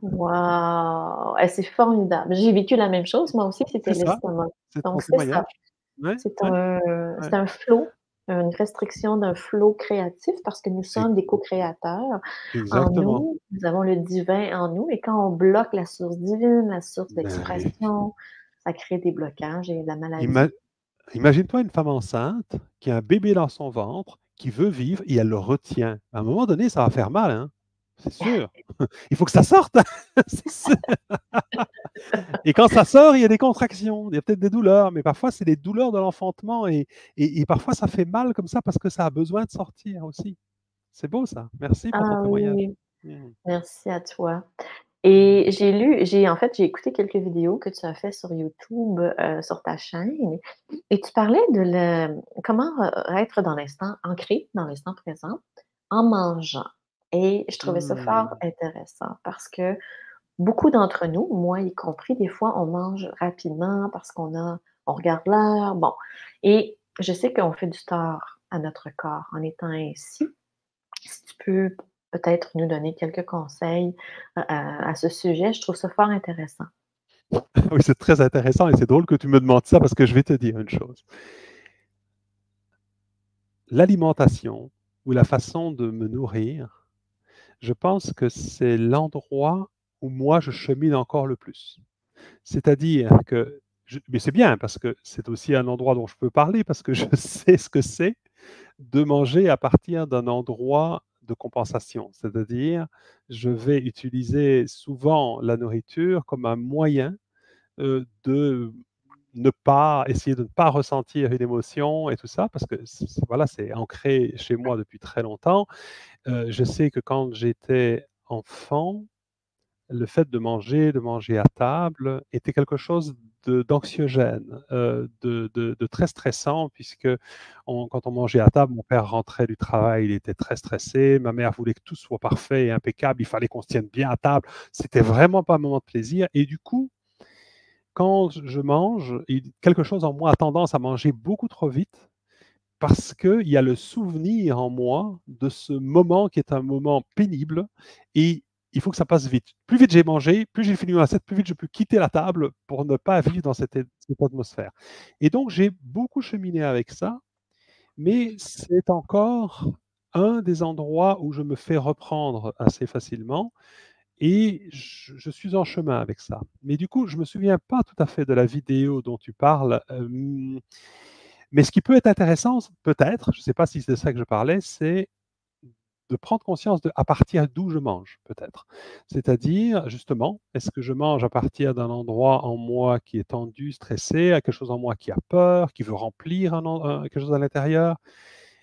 Wow! C'est formidable. J'ai vécu la même chose, moi aussi, c'était C'est ça, l'estomac. c'est Donc mon c'est ça, témoignage. Ouais, c'est ouais, ouais. un flot, une restriction d'un flot créatif parce que nous C'est sommes des co-créateurs. En exactement. nous, nous avons le divin en nous et quand on bloque la source divine, la source Mais d'expression, ça crée des blocages et de la maladie. ima imagine-toi une femme enceinte qui a un bébé dans son ventre, qui veut vivre et elle le retient. À un moment donné, ça va faire mal, hein, c'est sûr. Il faut que ça sorte, c'est sûr. Et quand ça sort, il y a des contractions, il y a peut-être des douleurs, mais parfois c'est les douleurs de l'enfantement et parfois ça fait mal comme ça parce que ça a besoin de sortir aussi. C'est beau ça. Merci pour ton Ah oui, témoignage. oui, Mmh. merci à toi. Mmh. Et en fait, j'ai écouté quelques vidéos que tu as fait sur YouTube, sur ta chaîne et tu parlais de comment, être dans l'instant, ancré dans l'instant présent en mangeant et je trouvais ça fort Mmh. intéressant parce que beaucoup d'entre nous, moi y compris, des fois, on mange rapidement parce on regarde l'heure, bon et je sais qu'on fait du tort à notre corps en étant ainsi. Si tu peux peut-être nous donner quelques conseils à ce sujet, je trouve ça fort intéressant. Oui, c'est très intéressant et c'est drôle que tu me demandes ça parce que je vais te dire une chose. L'alimentation ou la façon de me nourrir, je pense que c'est l'endroit où moi je chemine encore le plus. C'est-à-dire que, mais c'est bien parce que c'est aussi un endroit dont je peux parler parce que je sais ce que c'est de manger à partir d'un endroit de compensation. C'est-à-dire, je vais utiliser souvent la nourriture comme un moyen de ne pas essayer de ne pas ressentir une émotion et tout ça, parce que voilà, c'est ancré chez moi depuis très longtemps. Je sais que quand j'étais enfant, le fait de manger à table, était quelque chose d'anxiogène, de très stressant, puisque quand on mangeait à table, mon père rentrait du travail, il était très stressé, ma mère voulait que tout soit parfait et impeccable, il fallait qu'on se tienne bien à table. C'était vraiment pas un moment de plaisir. Et du coup, quand je mange, quelque chose en moi a tendance à manger beaucoup trop vite parce qu'il y a le souvenir en moi de ce moment qui est un moment pénible et il faut que ça passe vite. Plus vite j'ai mangé, plus j'ai fini mon assiette, plus vite je peux quitter la table pour ne pas vivre dans cette atmosphère. Et donc j'ai beaucoup cheminé avec ça, mais c'est encore un des endroits où je me fais reprendre assez facilement et je suis en chemin avec ça. Mais du coup, je ne me souviens pas tout à fait de la vidéo dont tu parles. Mais ce qui peut être intéressant, peut-être, je ne sais pas si c'est de ça que je parlais, c'est de prendre conscience de à partir d'où je mange, peut-être. C'est-à-dire, justement, est-ce que je mange à partir d'un endroit en moi qui est tendu, stressé, à quelque chose en moi qui a peur, qui veut remplir quelque chose à l'intérieur?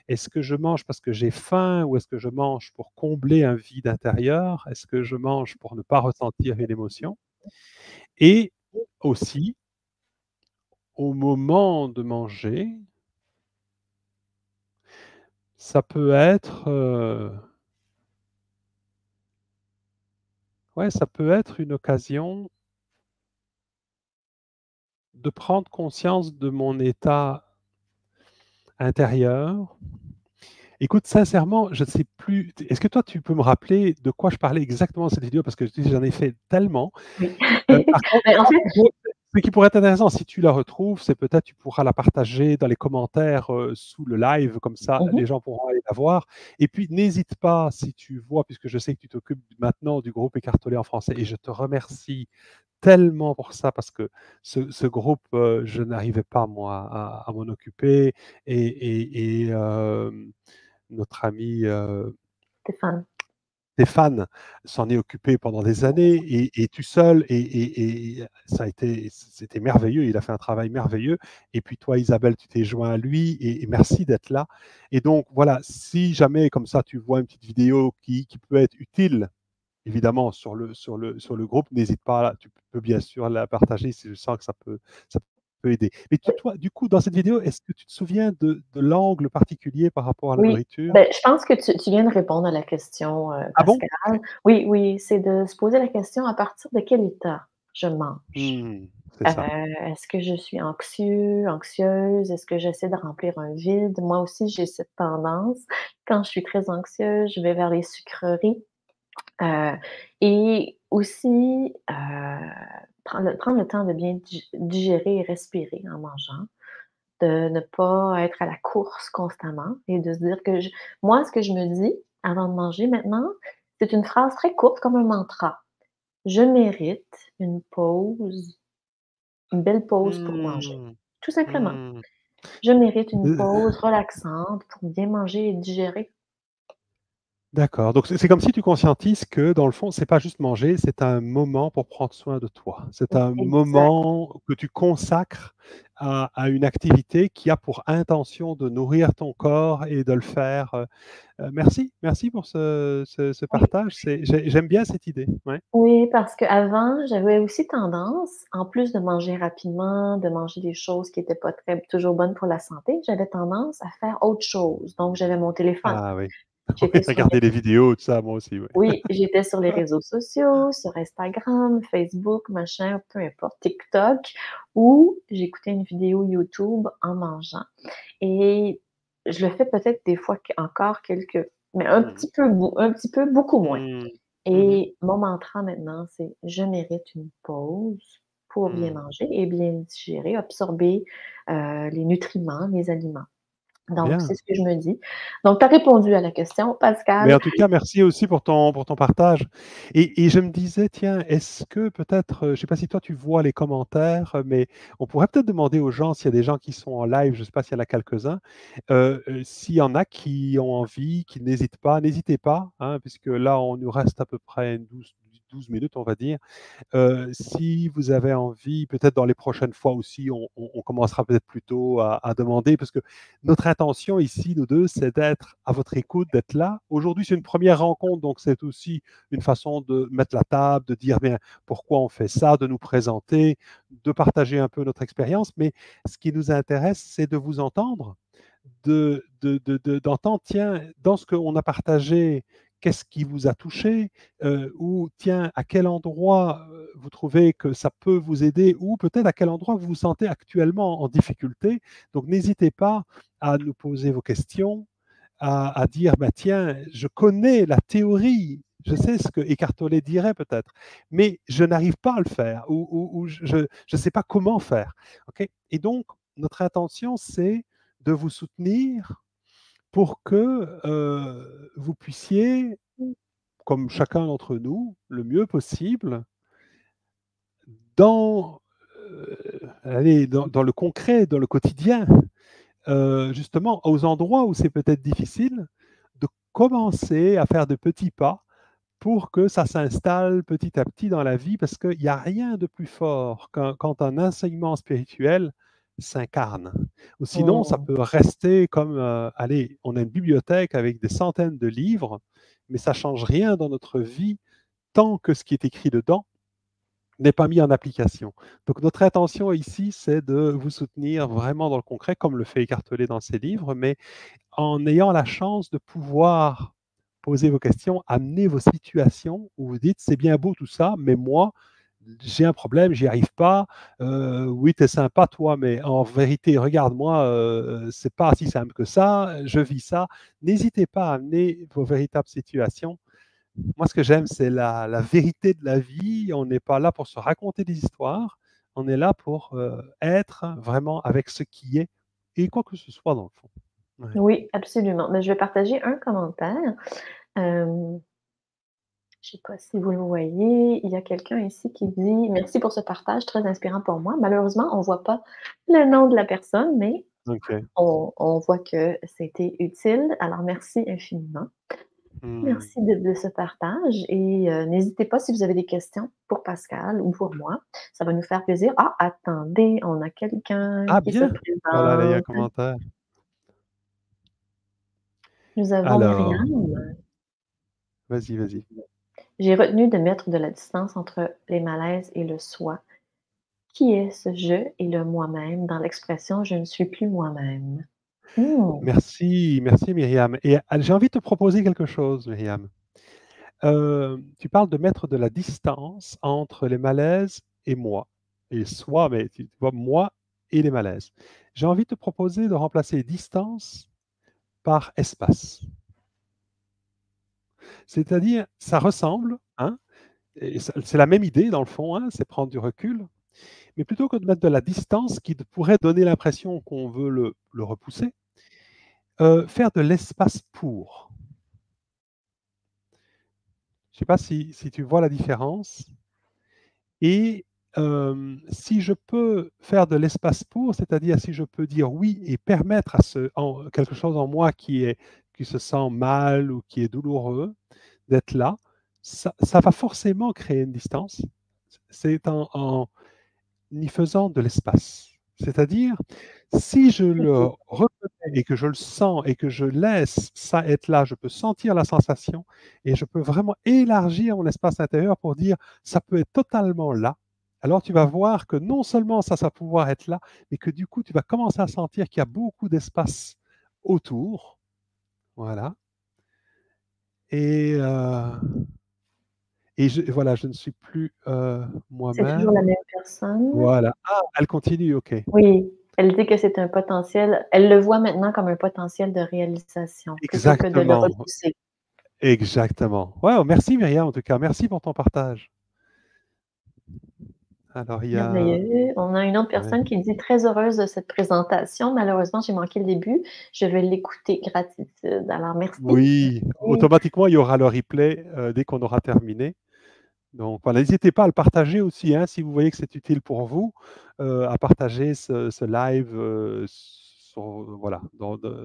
Est-ce que je mange parce que j'ai faim ou est-ce que je mange pour combler un vide intérieur? Est-ce que je mange pour ne pas ressentir une émotion? Et aussi, au moment de manger, ça peut être, ouais, ça peut être une occasion de prendre conscience de mon état intérieur. Écoute, sincèrement, je ne sais plus. Est-ce que toi, tu peux me rappeler de quoi je parlais exactement dans cette vidéo? Parce que j'en ai fait tellement. Oui. Par contre, Ben, en fait, ce qui pourrait être intéressant, si tu la retrouves, c'est peut-être tu pourras la partager dans les commentaires sous le live, comme ça les mhm. gens pourront aller la voir. Et puis n'hésite pas, si tu vois, puisque je sais que tu t'occupes maintenant du groupe Écartelé en français, et je te remercie tellement pour ça, parce que ce groupe, je n'arrivais pas, moi, à m'en occuper. Et notre ami Stéphane. Stéphane s'en est occupé pendant des années et tout seul et ça a été c'était merveilleux. Il a fait un travail merveilleux. Et puis toi, Isabelle, tu t'es joint à lui et merci d'être là. Et donc voilà, si jamais comme ça tu vois une petite vidéo qui peut être utile, évidemment sur le groupe, n'hésite pas. Tu peux bien sûr la partager si je sens que ça peut aider. Mais toi, du coup, dans cette vidéo, est-ce que tu te souviens de l'angle particulier par rapport à la Oui, nourriture? ben, je pense que tu viens de répondre à la question, Ah bon? Pascal. Ok. Oui, oui, c'est de se poser la question à partir de quel état je mange? C'est ça. Est-ce que je suis anxieux, anxieuse? Est-ce que j'essaie de remplir un vide? Moi aussi, j'ai cette tendance. Quand je suis très anxieuse, je vais vers les sucreries, heu et aussi, prendre le temps de bien digérer et respirer en mangeant. De ne pas être à la course constamment et de se dire que moi, ce que je me dis avant de manger maintenant, c'est une phrase très courte comme un mantra. Je mérite une pause, une belle pause pour manger. Mmh. Tout simplement. Mmh. Je mérite une Heu, pause relaxante pour bien manger et digérer. d'accord, donc c'est comme si tu conscientises que dans le fond, c'est pas juste manger, c'est un moment pour prendre soin de toi. C'est un Exact. moment que tu consacres à une activité qui a pour intention de nourrir ton corps et de le faire, merci pour ce Oui. partage, j'aime bien cette idée, ouais. Oui, parce qu'avant, j'avais aussi tendance, en plus de manger rapidement, de manger des choses qui étaient pas très toujours bonnes pour la santé, j'avais tendance à faire autre chose. Donc j'avais mon téléphone. Ah oui. Oui, J'étais sur regarder les vidéos, tout ça, moi aussi, oui. Oui, j'étais sur les réseaux sociaux, sur Instagram, Facebook, machin, peu importe, TikTok, où j'écoutais une vidéo YouTube en mangeant et je le fais peut-être des fois encore quelques mais Mmh mh. un petit peu, beaucoup moins Mmh. Mmh. et mon mantra maintenant, c'est: «Je mérite une pause pour bien Mmh. manger et bien digérer, absorber, les nutriments, les aliments». Donc c'est Bien. ce que je me dis. Donc tu as répondu à la question, Mais Pascal. en tout cas, merci aussi pour ton partage. Et je me disais, tiens, est-ce que peut-être, je ne sais pas si toi tu vois les commentaires, mais on pourrait peut-être demander aux gens s'il y a des gens qui sont en live, je ne sais pas s'il y en a quelques-uns, s'il y en a qui ont envie, qui n'hésitez pas, hein, puisque là, on nous reste à peu près 12 minutes, on va dire. Si vous avez envie, peut-être dans les prochaines fois aussi, on commencera peut-être plus tôt à demander, parce que notre intention ici, nous deux, c'est d'être à votre écoute, d'être là. Aujourd'hui, c'est une première rencontre, donc c'est aussi une façon de mettre la table, de dire bien pourquoi on fait ça, de nous présenter, de partager un peu notre expérience. Mais ce qui nous intéresse, c'est de vous entendre, d'entendre, tiens, dans ce qu'on a partagé, qu'est-ce qui vous a touché, ou tiens, à quel endroit vous trouvez que ça peut vous aider, ou peut-être à quel endroit vous vous sentez actuellement en difficulté. Donc n'hésitez pas à nous poser vos questions, à dire, bah, tiens, je connais la théorie, je sais ce que Eckhart Tolle dirait peut-être, mais je n'arrive pas à le faire, ou je ne sais pas comment faire. Okay. Et donc, notre intention, c'est de vous soutenir pour que vous puissiez, comme chacun d'entre nous, le mieux possible, dans, dans le concret, dans le quotidien, justement, aux endroits où c'est peut-être difficile, de commencer à faire de petits pas pour que ça s'installe petit à petit dans la vie, parce qu'il n'y a rien de plus fort quand un enseignement spirituel s'incarne. Ou sinon, ça Mmh. peut rester comme, allez, on a une bibliothèque avec des centaines de livres, mais ça ne change rien dans notre vie tant que ce qui est écrit dedans n'est pas mis en application. Donc notre intention ici, c'est de vous soutenir vraiment dans le concret, comme le fait Eckhart Tolle dans ses livres, mais en ayant la chance de pouvoir poser vos questions, amener vos situations où vous dites, c'est bien beau tout ça, mais moi, j'ai un problème, j'y arrive pas. Oui, tu es sympa, toi, mais en vérité, regarde-moi, c'est pas si simple que ça, je vis ça. N'hésitez pas à amener vos véritables situations. Moi, ce que j'aime, c'est la vérité de la vie. On n'est pas là pour se raconter des histoires. On est là pour être vraiment avec ce qui est et quoi que ce soit dans le fond. Ouais. Oui, absolument. Mais je vais partager un commentaire. Je ne sais pas si vous le voyez, il y a quelqu'un ici qui dit: «Merci pour ce partage très inspirant pour moi». Malheureusement, on ne voit pas le nom de la personne, mais OK. on voit que c'était utile. Alors merci infiniment. Hmm. Merci de ce partage et n'hésitez pas si vous avez des questions pour Pascal ou pour moi. Ça va nous faire plaisir. Ah, attendez, on a quelqu'un Ah qui se bien! Voilà, là, il y a un présente. commentaire. Nous avons Alors, Myriam. vas-y, vas-y. J'ai retenu de mettre de la distance entre les malaises et le soi. Qui est ce je et le moi-même dans l'expression je ne suis plus moi-même? Mmh. Merci, merci Myriam. Et j'ai envie de te proposer quelque chose, Myriam. Tu parles de mettre de la distance entre les malaises et moi. Et soi, mais tu vois, moi et les malaises. J'ai envie de te proposer de remplacer distance par espace. C'est-à-dire, ça ressemble, hein, et c'est la même idée dans le fond, hein, c'est prendre du recul, mais plutôt que de mettre de la distance qui pourrait donner l'impression qu'on veut le repousser, faire de l'espace pour. Je ne sais pas si tu vois la différence. Et si je peux faire de l'espace pour, c'est-à-dire si je peux dire oui et permettre à quelque chose en moi qui se sent mal ou qui est douloureux d'être là, ça va forcément créer une distance. C'est en y faisant de l'espace. C'est-à-dire, si je le reconnais et que je le sens et que je laisse ça être là, je peux sentir la sensation et je peux vraiment élargir mon espace intérieur pour dire ça peut être totalement là. Alors tu vas voir que non seulement ça va pouvoir être là, mais que du coup tu vas commencer à sentir qu'il y a beaucoup d'espace autour. Voilà. Et, voilà, je ne suis plus C'est toujours la moi-même. même personne? Voilà. Ah, elle continue, ok. Oui, elle dit que c'est un potentiel elle le voit maintenant comme un potentiel de réalisation plutôt que de le Exactement, repousser. exactement. Ouais, merci Myriam, en tout cas. Merci pour ton partage. Alors, il y a... Merveilleux. On a une autre Ouais. personne qui dit: «Très heureuse de cette présentation. Malheureusement, j'ai manqué le début. Je vais l'écouter. Gratitude». Alors merci. Oui, Oui. automatiquement, il y aura le replay dès qu'on aura terminé. Donc, voilà, n'hésitez pas à le partager aussi, hein, si vous voyez que c'est utile pour vous, à partager ce live sur, voilà,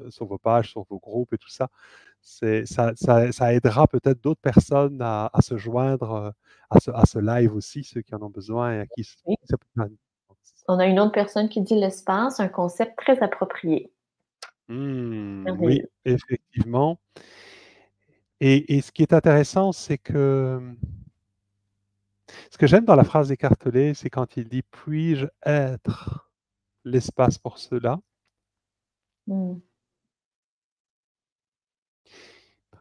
sur vos pages, sur vos groupes et tout ça. Ça aidera peut-être d'autres personnes à se joindre à ce live aussi, ceux qui en ont besoin et à qui Oui. ça peut... On a une autre personne qui dit: «L'espace, un concept très approprié». Oui, Merveilleux. effectivement. Et ce qui est intéressant, c'est que ce que j'aime dans la phrase d'Écartelé, c'est quand il dit puis-je être l'espace pour cela. Mmh.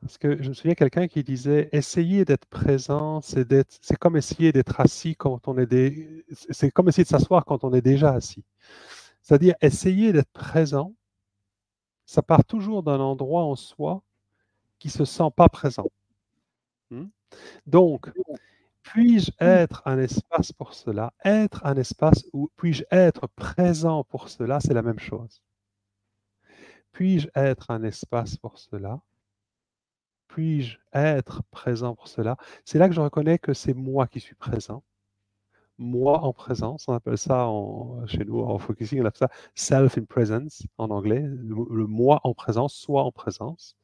Parce que je me souviens quelqu'un qui disait essayer d'être présent, c'est comme essayer d'être assis quand on est c'est comme essayer de s'asseoir quand on est déjà assis. C'est-à-dire essayer d'être présent, ça part toujours d'un endroit en soi qui ne se sent pas présent. Donc, puis-je être un espace pour cela? Être un espace où puis-je être présent pour cela, c'est la même chose. Puis-je être un espace pour cela? Puis-je être présent pour cela? C'est là que je reconnais que c'est moi qui suis présent. Moi en présence, on appelle ça chez nous en focusing, on appelle ça self in presence en anglais, le moi en présence, soi en présence.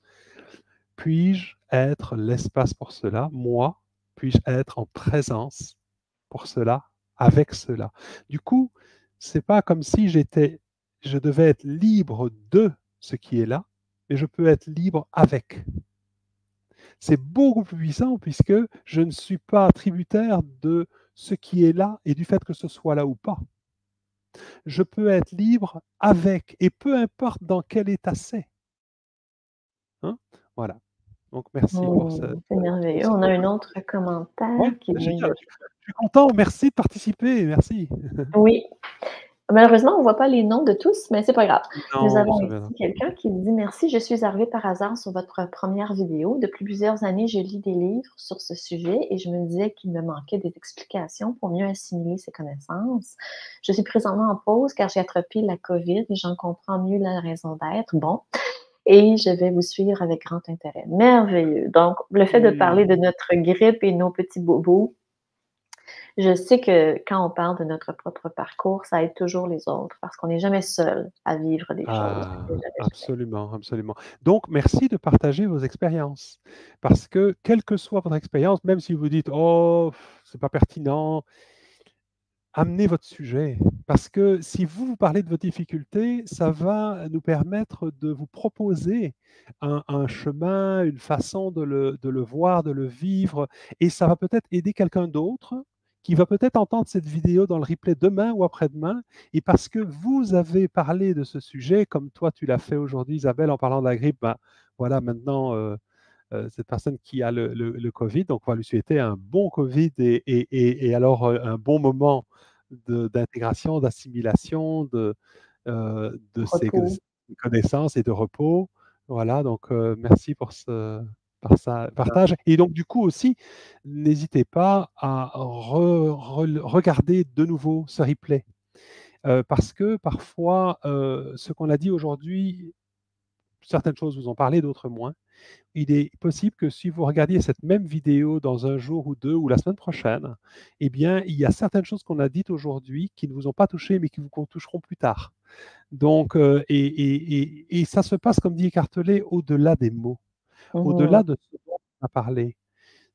Puis-je être l'espace pour cela? Moi, puis-je être en présence pour cela, avec cela? Du coup, c'est pas comme si je devais être libre de ce qui est là, mais je peux être libre avec. C'est beaucoup plus puissant puisque je ne suis pas tributaire de ce qui est là et du fait que ce soit là ou pas. Je peux être libre avec, et peu importe dans quel état c'est. Hein? Voilà. Donc, merci pour C'est merveilleux. On a un autre Ouais, commentaire qui c'est vient génial. de... Je suis content. Merci de participer. Merci. Oui, malheureusement, on ne voit pas les noms de tous, mais c'est pas grave. Nous Non, avons ça ici viendra. quelqu'un qui dit merci, je suis arrivée par hasard sur votre première vidéo. Depuis plusieurs années, je lis des livres sur ce sujet et je me disais qu'il me manquait des explications pour mieux assimiler ces connaissances. Je suis présentement en pause car j'ai attrapé la COVID et j'en comprends mieux la raison d'être. Bon, et je vais vous suivre avec grand intérêt. Merveilleux. Donc, le fait de parler de notre grippe et nos petits bobos, je sais que quand on parle de notre propre parcours, ça aide toujours les autres parce qu'on n'est jamais seul à vivre des choses. Ah, absolument, absolument. Donc, merci de partager vos expériences. Parce que, quelle que soit votre expérience, même si vous dites, oh, c'est pas pertinent, amenez votre sujet. Parce que si vous parlez de vos difficultés, ça va nous permettre de vous proposer un chemin, une façon de le voir, de le vivre. Et ça va peut-être aider quelqu'un d'autre qui va peut-être entendre cette vidéo dans le replay demain ou après-demain. Et parce que vous avez parlé de ce sujet, comme toi tu l'as fait aujourd'hui, Isabelle, en parlant de la grippe, ben, voilà, maintenant, cette personne qui a le Covid, donc on va lui souhaiter un bon Covid et alors un bon moment d'intégration, d'assimilation de ses Repos. connaissances et de repos. Voilà, donc merci pour ce partage. Et donc, du coup aussi, n'hésitez pas à regarder de nouveau ce replay. Parce que parfois, ce qu'on a dit aujourd'hui, certaines choses vous en parlez, d'autres moins. Il est possible que si vous regardiez cette même vidéo dans un jour ou deux ou la semaine prochaine, eh bien, il y a certaines choses qu'on a dites aujourd'hui qui ne vous ont pas touché, mais qui vous toucheront plus tard. Donc, et ça se passe, comme dit Écartelé, au-delà des mots, au-delà de ce dont on a parlé.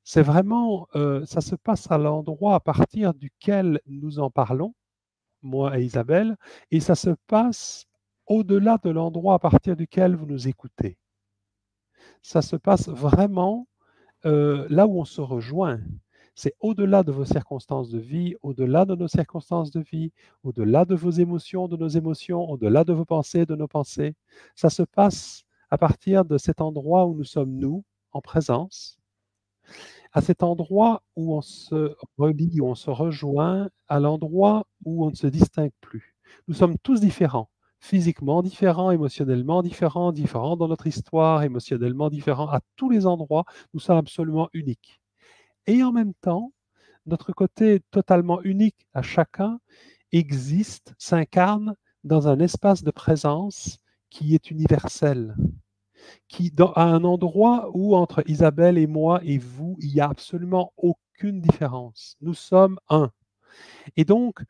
C'est vraiment, ça se passe à l'endroit à partir duquel nous en parlons, moi et Isabelle, et ça se passe au-delà de l'endroit à partir duquel vous nous écoutez. Ça se passe vraiment là où on se rejoint. C'est au-delà de vos circonstances de vie, au-delà de nos circonstances de vie, au-delà de vos émotions, de nos émotions, au-delà de vos pensées, de nos pensées. Ça se passe à partir de cet endroit où nous sommes nous, en présence, à cet endroit où on se relie, où on se rejoint, à l'endroit où on ne se distingue plus. Nous sommes tous différents, physiquement différents, émotionnellement différents, différents dans notre histoire, émotionnellement différents. À tous les endroits, nous sommes absolument uniques. Et en même temps, notre côté totalement unique à chacun existe, s'incarne dans un espace de présence qui est universel, à un endroit où entre Isabelle et moi et vous, il n'y a absolument aucune différence. Nous sommes un. Et donc,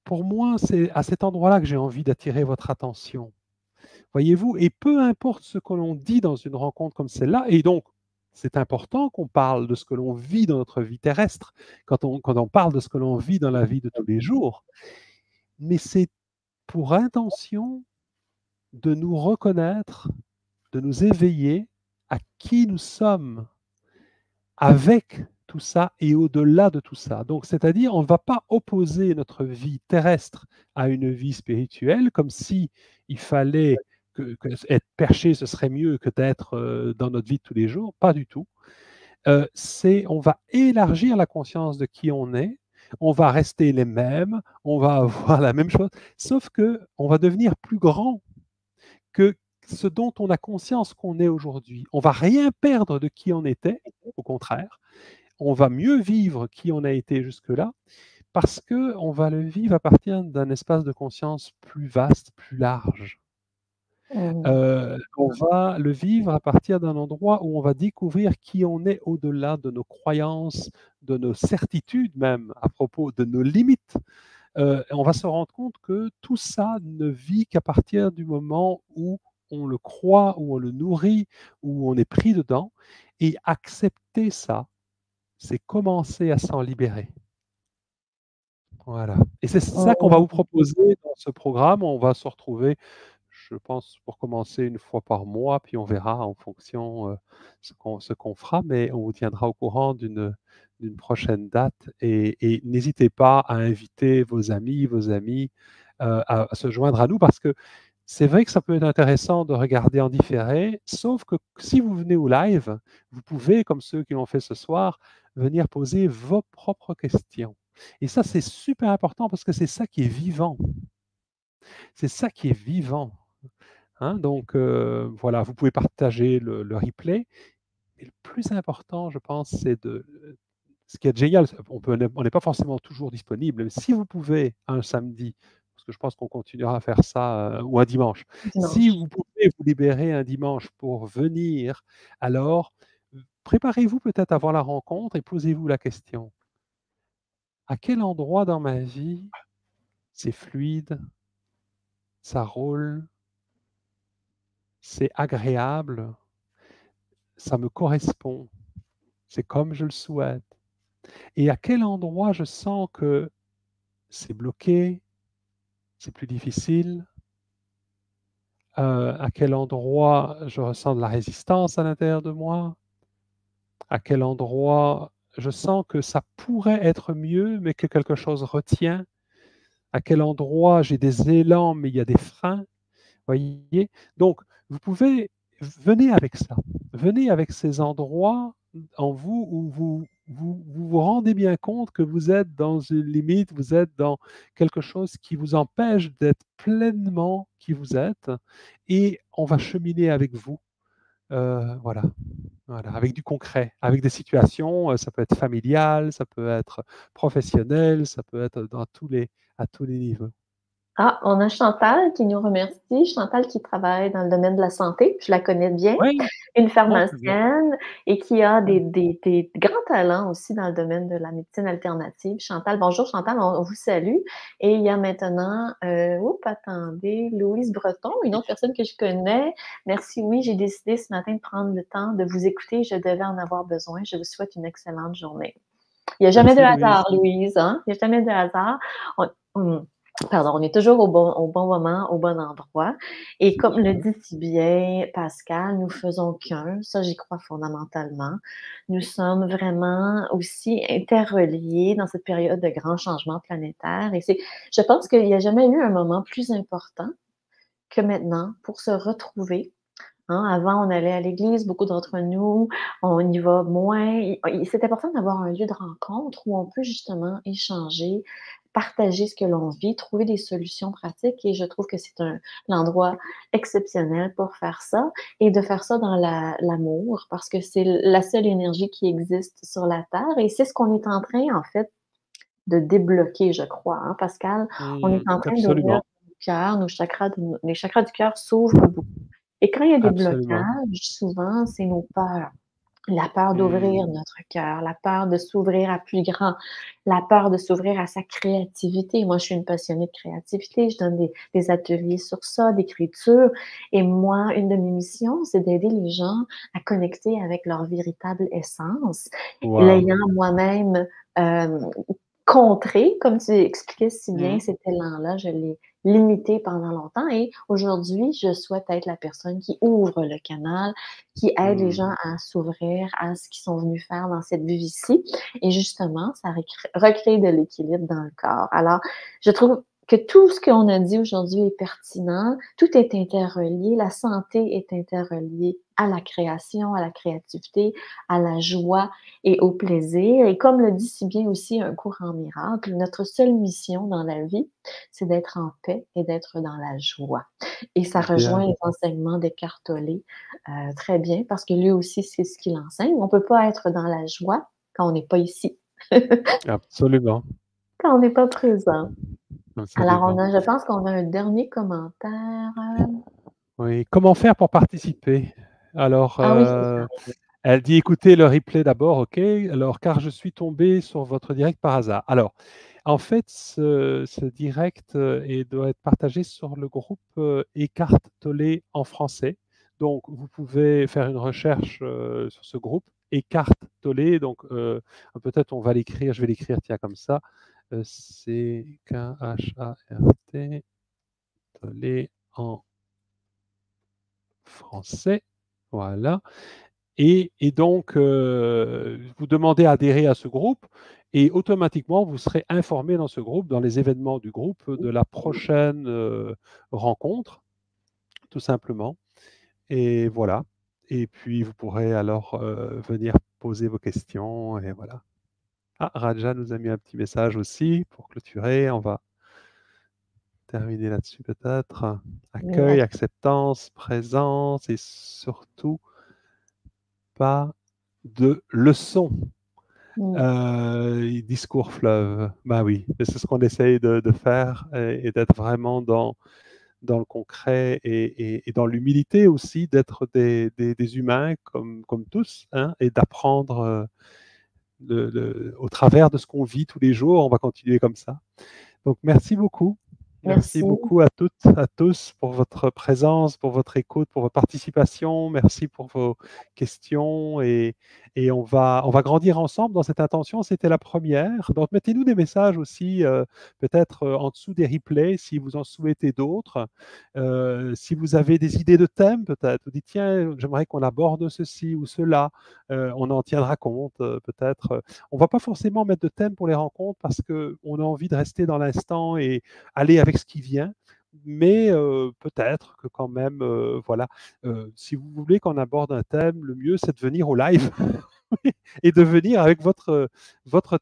pour moi, c'est à cet endroit-là que j'ai envie d'attirer votre attention. Voyez-vous, et peu importe ce que l'on dit dans une rencontre comme celle-là, et donc, c'est important qu'on parle de ce que l'on vit dans notre vie terrestre, quand on parle de ce que l'on vit dans la vie de tous les jours, mais c'est pour intention de nous reconnaître, de nous éveiller à qui nous sommes avec tout ça et au-delà de tout ça. Donc, c'est-à-dire, on ne va pas opposer notre vie terrestre à une vie spirituelle comme si il fallait être perché, ce serait mieux que d'être dans notre vie de tous les jours. Pas du tout. On va élargir la conscience de qui on est, on va rester les mêmes, on va avoir la même chose, sauf qu'on va devenir plus grand que ce dont on a conscience qu'on est aujourd'hui. On va rien perdre de qui on était, au contraire. On va mieux vivre qui on a été jusque-là, parce qu'on va le vivre à partir d'un espace de conscience plus vaste, plus large. Mmh. On va le vivre à partir d'un endroit où on va découvrir qui on est au-delà de nos croyances, de nos certitudes même, à propos de nos limites. On va se rendre compte que tout ça ne vit qu'à partir du moment où on le croit, où on le nourrit, où on est pris dedans. Et accepter ça, c'est commencer à s'en libérer. Voilà. Et c'est ça qu'on va vous Mmh. proposer dans ce programme. On va se retrouver, je pense, pour commencer une fois par mois, puis on verra en fonction ce qu'on fera, mais on vous tiendra au courant d'une prochaine date. Et n'hésitez pas à inviter vos amis, à se joindre à nous, parce que c'est vrai que ça peut être intéressant de regarder en différé, sauf que si vous venez au live, vous pouvez, comme ceux qui l'ont fait ce soir, venir poser vos propres questions. Et ça, c'est super important parce que c'est ça qui est vivant. C'est ça qui est vivant. Hein. Donc, voilà, vous pouvez partager le replay. Mais le plus important, je pense, c'est ce qui est génial, on n'est pas forcément toujours disponible, mais si vous pouvez un samedi, parce que je pense qu'on continuera à faire ça, ou un dimanche, si Dimanche. vous pouvez vous libérer un dimanche pour venir, alors préparez-vous peut-être à voir la rencontre et posez-vous la question, à quel endroit dans ma vie c'est fluide, ça roule, c'est agréable, ça me correspond, c'est comme je le souhaite. Et à quel endroit je sens que c'est bloqué, c'est plus difficile, à quel endroit je ressens de la résistance à l'intérieur de moi, à quel endroit je sens que ça pourrait être mieux, mais que quelque chose retient, à quel endroit j'ai des élans, mais il y a des freins. Voyez? Donc, vous pouvez venez avec ça. Venez avec ces endroits en vous où vous rendez bien compte que vous êtes dans une limite, vous êtes dans quelque chose qui vous empêche d'être pleinement qui vous êtes et on va cheminer avec vous. Voilà, voilà, avec du concret, avec des situations, ça peut être familial, ça peut être professionnel, ça peut être à tous les niveaux. Ah, on a Chantal qui nous remercie. Chantal qui travaille dans le domaine de la santé, je la connais bien, Oui, une oh, très bien. pharmacienne et qui a Ouais. des grands talents aussi dans le domaine de la médecine alternative. Chantal, bonjour Chantal, on vous salue. Et il y a maintenant, attendez, Louise Breton, une autre personne que je connais. Merci, oui, j'ai décidé ce matin de prendre le temps de vous écouter. Je devais en avoir besoin. Je vous souhaite une excellente journée. Il n'y a jamais de Merci Louise. hasard, Louise, hein? Il n'y a jamais de hasard. On pardon, on est toujours au bon moment, au bon endroit et comme le dit si bien Pascal, nous faisons qu'un, ça j'y crois fondamentalement. Nous sommes vraiment aussi interreliés dans cette période de grands changements planétaires et je pense qu'il n'y a jamais eu un moment plus important que maintenant pour se retrouver. Hein, avant, on allait à l'église, beaucoup d'entre nous, on y va moins. C'est important d'avoir un lieu de rencontre où on peut justement échanger, partager ce que l'on vit, trouver des solutions pratiques et je trouve que c'est l'endroit exceptionnel pour faire ça et de faire ça dans l'amour parce que c'est la seule énergie qui existe sur la Terre et c'est ce qu'on est en train, en fait, de débloquer, je crois, hein, Pascal? On est en train d'ouvrir Absolument, nos cœurs, les chakras du cœur s'ouvrent beaucoup et quand il y a des absolument. blocages, souvent, c'est nos peurs. La peur d'ouvrir Mmh. notre cœur, la peur de s'ouvrir à plus grand, la peur de s'ouvrir à sa créativité. Moi, je suis une passionnée de créativité, je donne des ateliers sur ça, d'écriture et moi, une de mes missions, c'est d'aider les gens à connecter avec leur véritable essence, Waouh! l'ayant moi-même, contré, comme tu expliquais si bien, Mmh. cet élan-là, je l'ai limité pendant longtemps et aujourd'hui, je souhaite être la personne qui ouvre le canal, qui aide les gens Mmh. à s'ouvrir à ce qu'ils sont venus faire dans cette vie-ci et justement, ça recrée de l'équilibre dans le corps. Alors, je trouve que tout ce qu'on a dit aujourd'hui est pertinent, tout est interrelié, la santé est interreliée à la création, à la créativité, à la joie et au plaisir. Et comme le dit si bien aussi un cours en miracle, notre seule mission dans la vie, c'est d'être en paix et d'être dans la joie. Et ça Bien, rejoint les enseignements d'Eckhart Tolle très bien parce que lui aussi, c'est ce qu'il enseigne. On ne peut pas être dans la joie quand on n'est pas ici, absolument, quand on n'est pas présent. Alors, absolument. je pense qu'on a un dernier commentaire. Oui, comment faire pour participer? Alors, Ah oui, c'est ça. elle dit: «Écoutez le replay d'abord», OK. Alors, car je suis tombée sur votre direct par hasard. Alors, en fait, ce direct, doit être partagé sur le groupe, Eckhart Tolle en français. Donc vous pouvez faire une recherche, sur ce groupe, Eckhart Tolle. Donc, peut-être on va l'écrire, je vais l'écrire, tiens, comme ça, C-K-H-A-R-T, Tolle en français. Voilà. Et donc, vous demandez à adhérer à ce groupe et automatiquement, vous serez informé dans ce groupe, dans les événements du groupe, de la prochaine rencontre, tout simplement. Et voilà. Et puis, vous pourrez alors venir poser vos questions. Et voilà. Ah, Raja nous a mis un petit message aussi pour clôturer. On va terminer là-dessus peut-être. Oui, Accueil, acceptance, présence et surtout pas de leçons. mmh, Discours fleuve, bah oui, et c'est ce qu'on essaye de faire et d'être vraiment dans le concret et dans l'humilité aussi, d'être des humains comme tous, hein, et d'apprendre au travers de ce qu'on vit tous les jours. On va continuer comme ça. Donc merci beaucoup. Merci merci. beaucoup à toutes, à tous pour votre présence, pour votre écoute, pour votre participation. Merci pour vos questions et on va grandir ensemble dans cette intention. C'était la première. Donc mettez-nous des messages aussi, peut-être en dessous des replays si vous en souhaitez d'autres. Si vous avez des idées de thèmes, peut-être, vous dites tiens, j'aimerais qu'on aborde ceci ou cela. On en tiendra compte, peut-être. On ne va pas forcément mettre de thème pour les rencontres parce qu'on a envie de rester dans l'instant et aller avec ce qui vient. Mais peut-être que quand même, voilà, si vous voulez qu'on aborde un thème, le mieux c'est de venir au live et de venir avec votre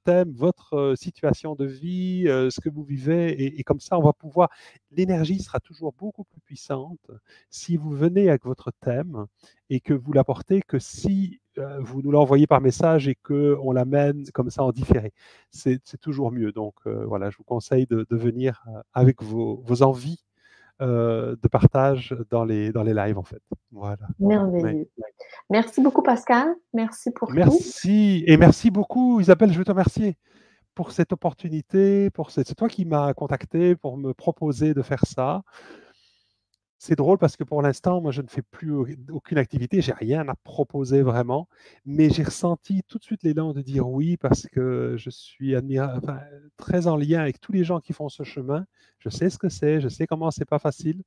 thème, votre situation de vie, ce que vous vivez. Et comme ça, on va pouvoir. L'énergie sera toujours beaucoup plus puissante si vous venez avec votre thème et que vous l'apportez que si vous nous l'envoyez par message et qu'on l'amène comme ça en différé. C'est toujours mieux. Donc voilà, je vous conseille de venir avec vos envies de partage dans les lives en fait. Voilà. Ouais. Merveilleux. Merci beaucoup Pascal, merci pour tout. Merci et merci beaucoup Isabelle, je veux te remercier pour cette opportunité, c'est toi qui m'as contacté pour me proposer de faire ça. C'est drôle parce que pour l'instant, moi, je ne fais plus aucune activité, j'ai rien à proposer vraiment, mais j'ai ressenti tout de suite l'élan de dire oui parce que je suis enfin, très en lien avec tous les gens qui font ce chemin. Je sais ce que c'est, je sais comment c'est pas facile,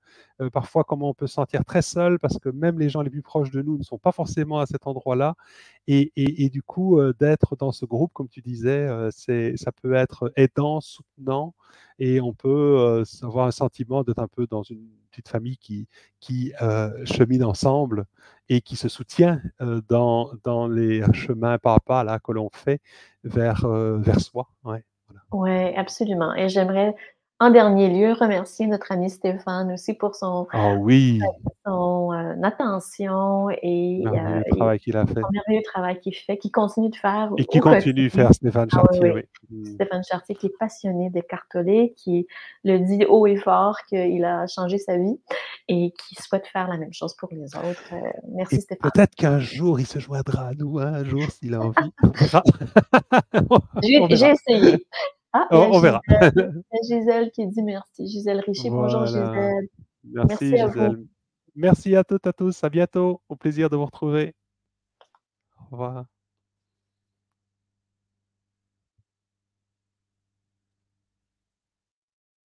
parfois comment on peut se sentir très seul parce que même les gens les plus proches de nous ne sont pas forcément à cet endroit-là. Et du coup, d'être dans ce groupe, comme tu disais, ça peut être aidant, soutenant, et on peut avoir un sentiment d'être un peu dans une petite famille qui chemine ensemble et qui se soutient dans les chemins pas à pas là, que l'on fait vers soi. Ouais, voilà. Ouais, absolument et j'aimerais, en dernier lieu, remercier notre ami Stéphane aussi pour Ah oui, son, attention merveilleux et travail qu'il a fait. son merveilleux travail qu'il fait, qu'il continue de faire Et qui au continue à quotidien. faire Stéphane Ah oui, Chartier, oui. oui. Mm. Stéphane Chartier qui est passionné d'Eckhart Tolle, qui le dit haut et fort qu'il a changé sa vie et qui souhaite faire la même chose pour les autres. Et Merci Stéphane. peut-être qu'un jour, il se joindra à nous, hein, un jour, s'il a envie. On verra. On J'ai verra. essayé. Ah, On verra. Il y a Gisèle qui dit merci. Gisèle Richer. Bonjour Voilà. Gisèle. Merci Merci à vous. Gisèle. Merci à toutes, à tous. À bientôt. Au plaisir de vous retrouver. Au revoir.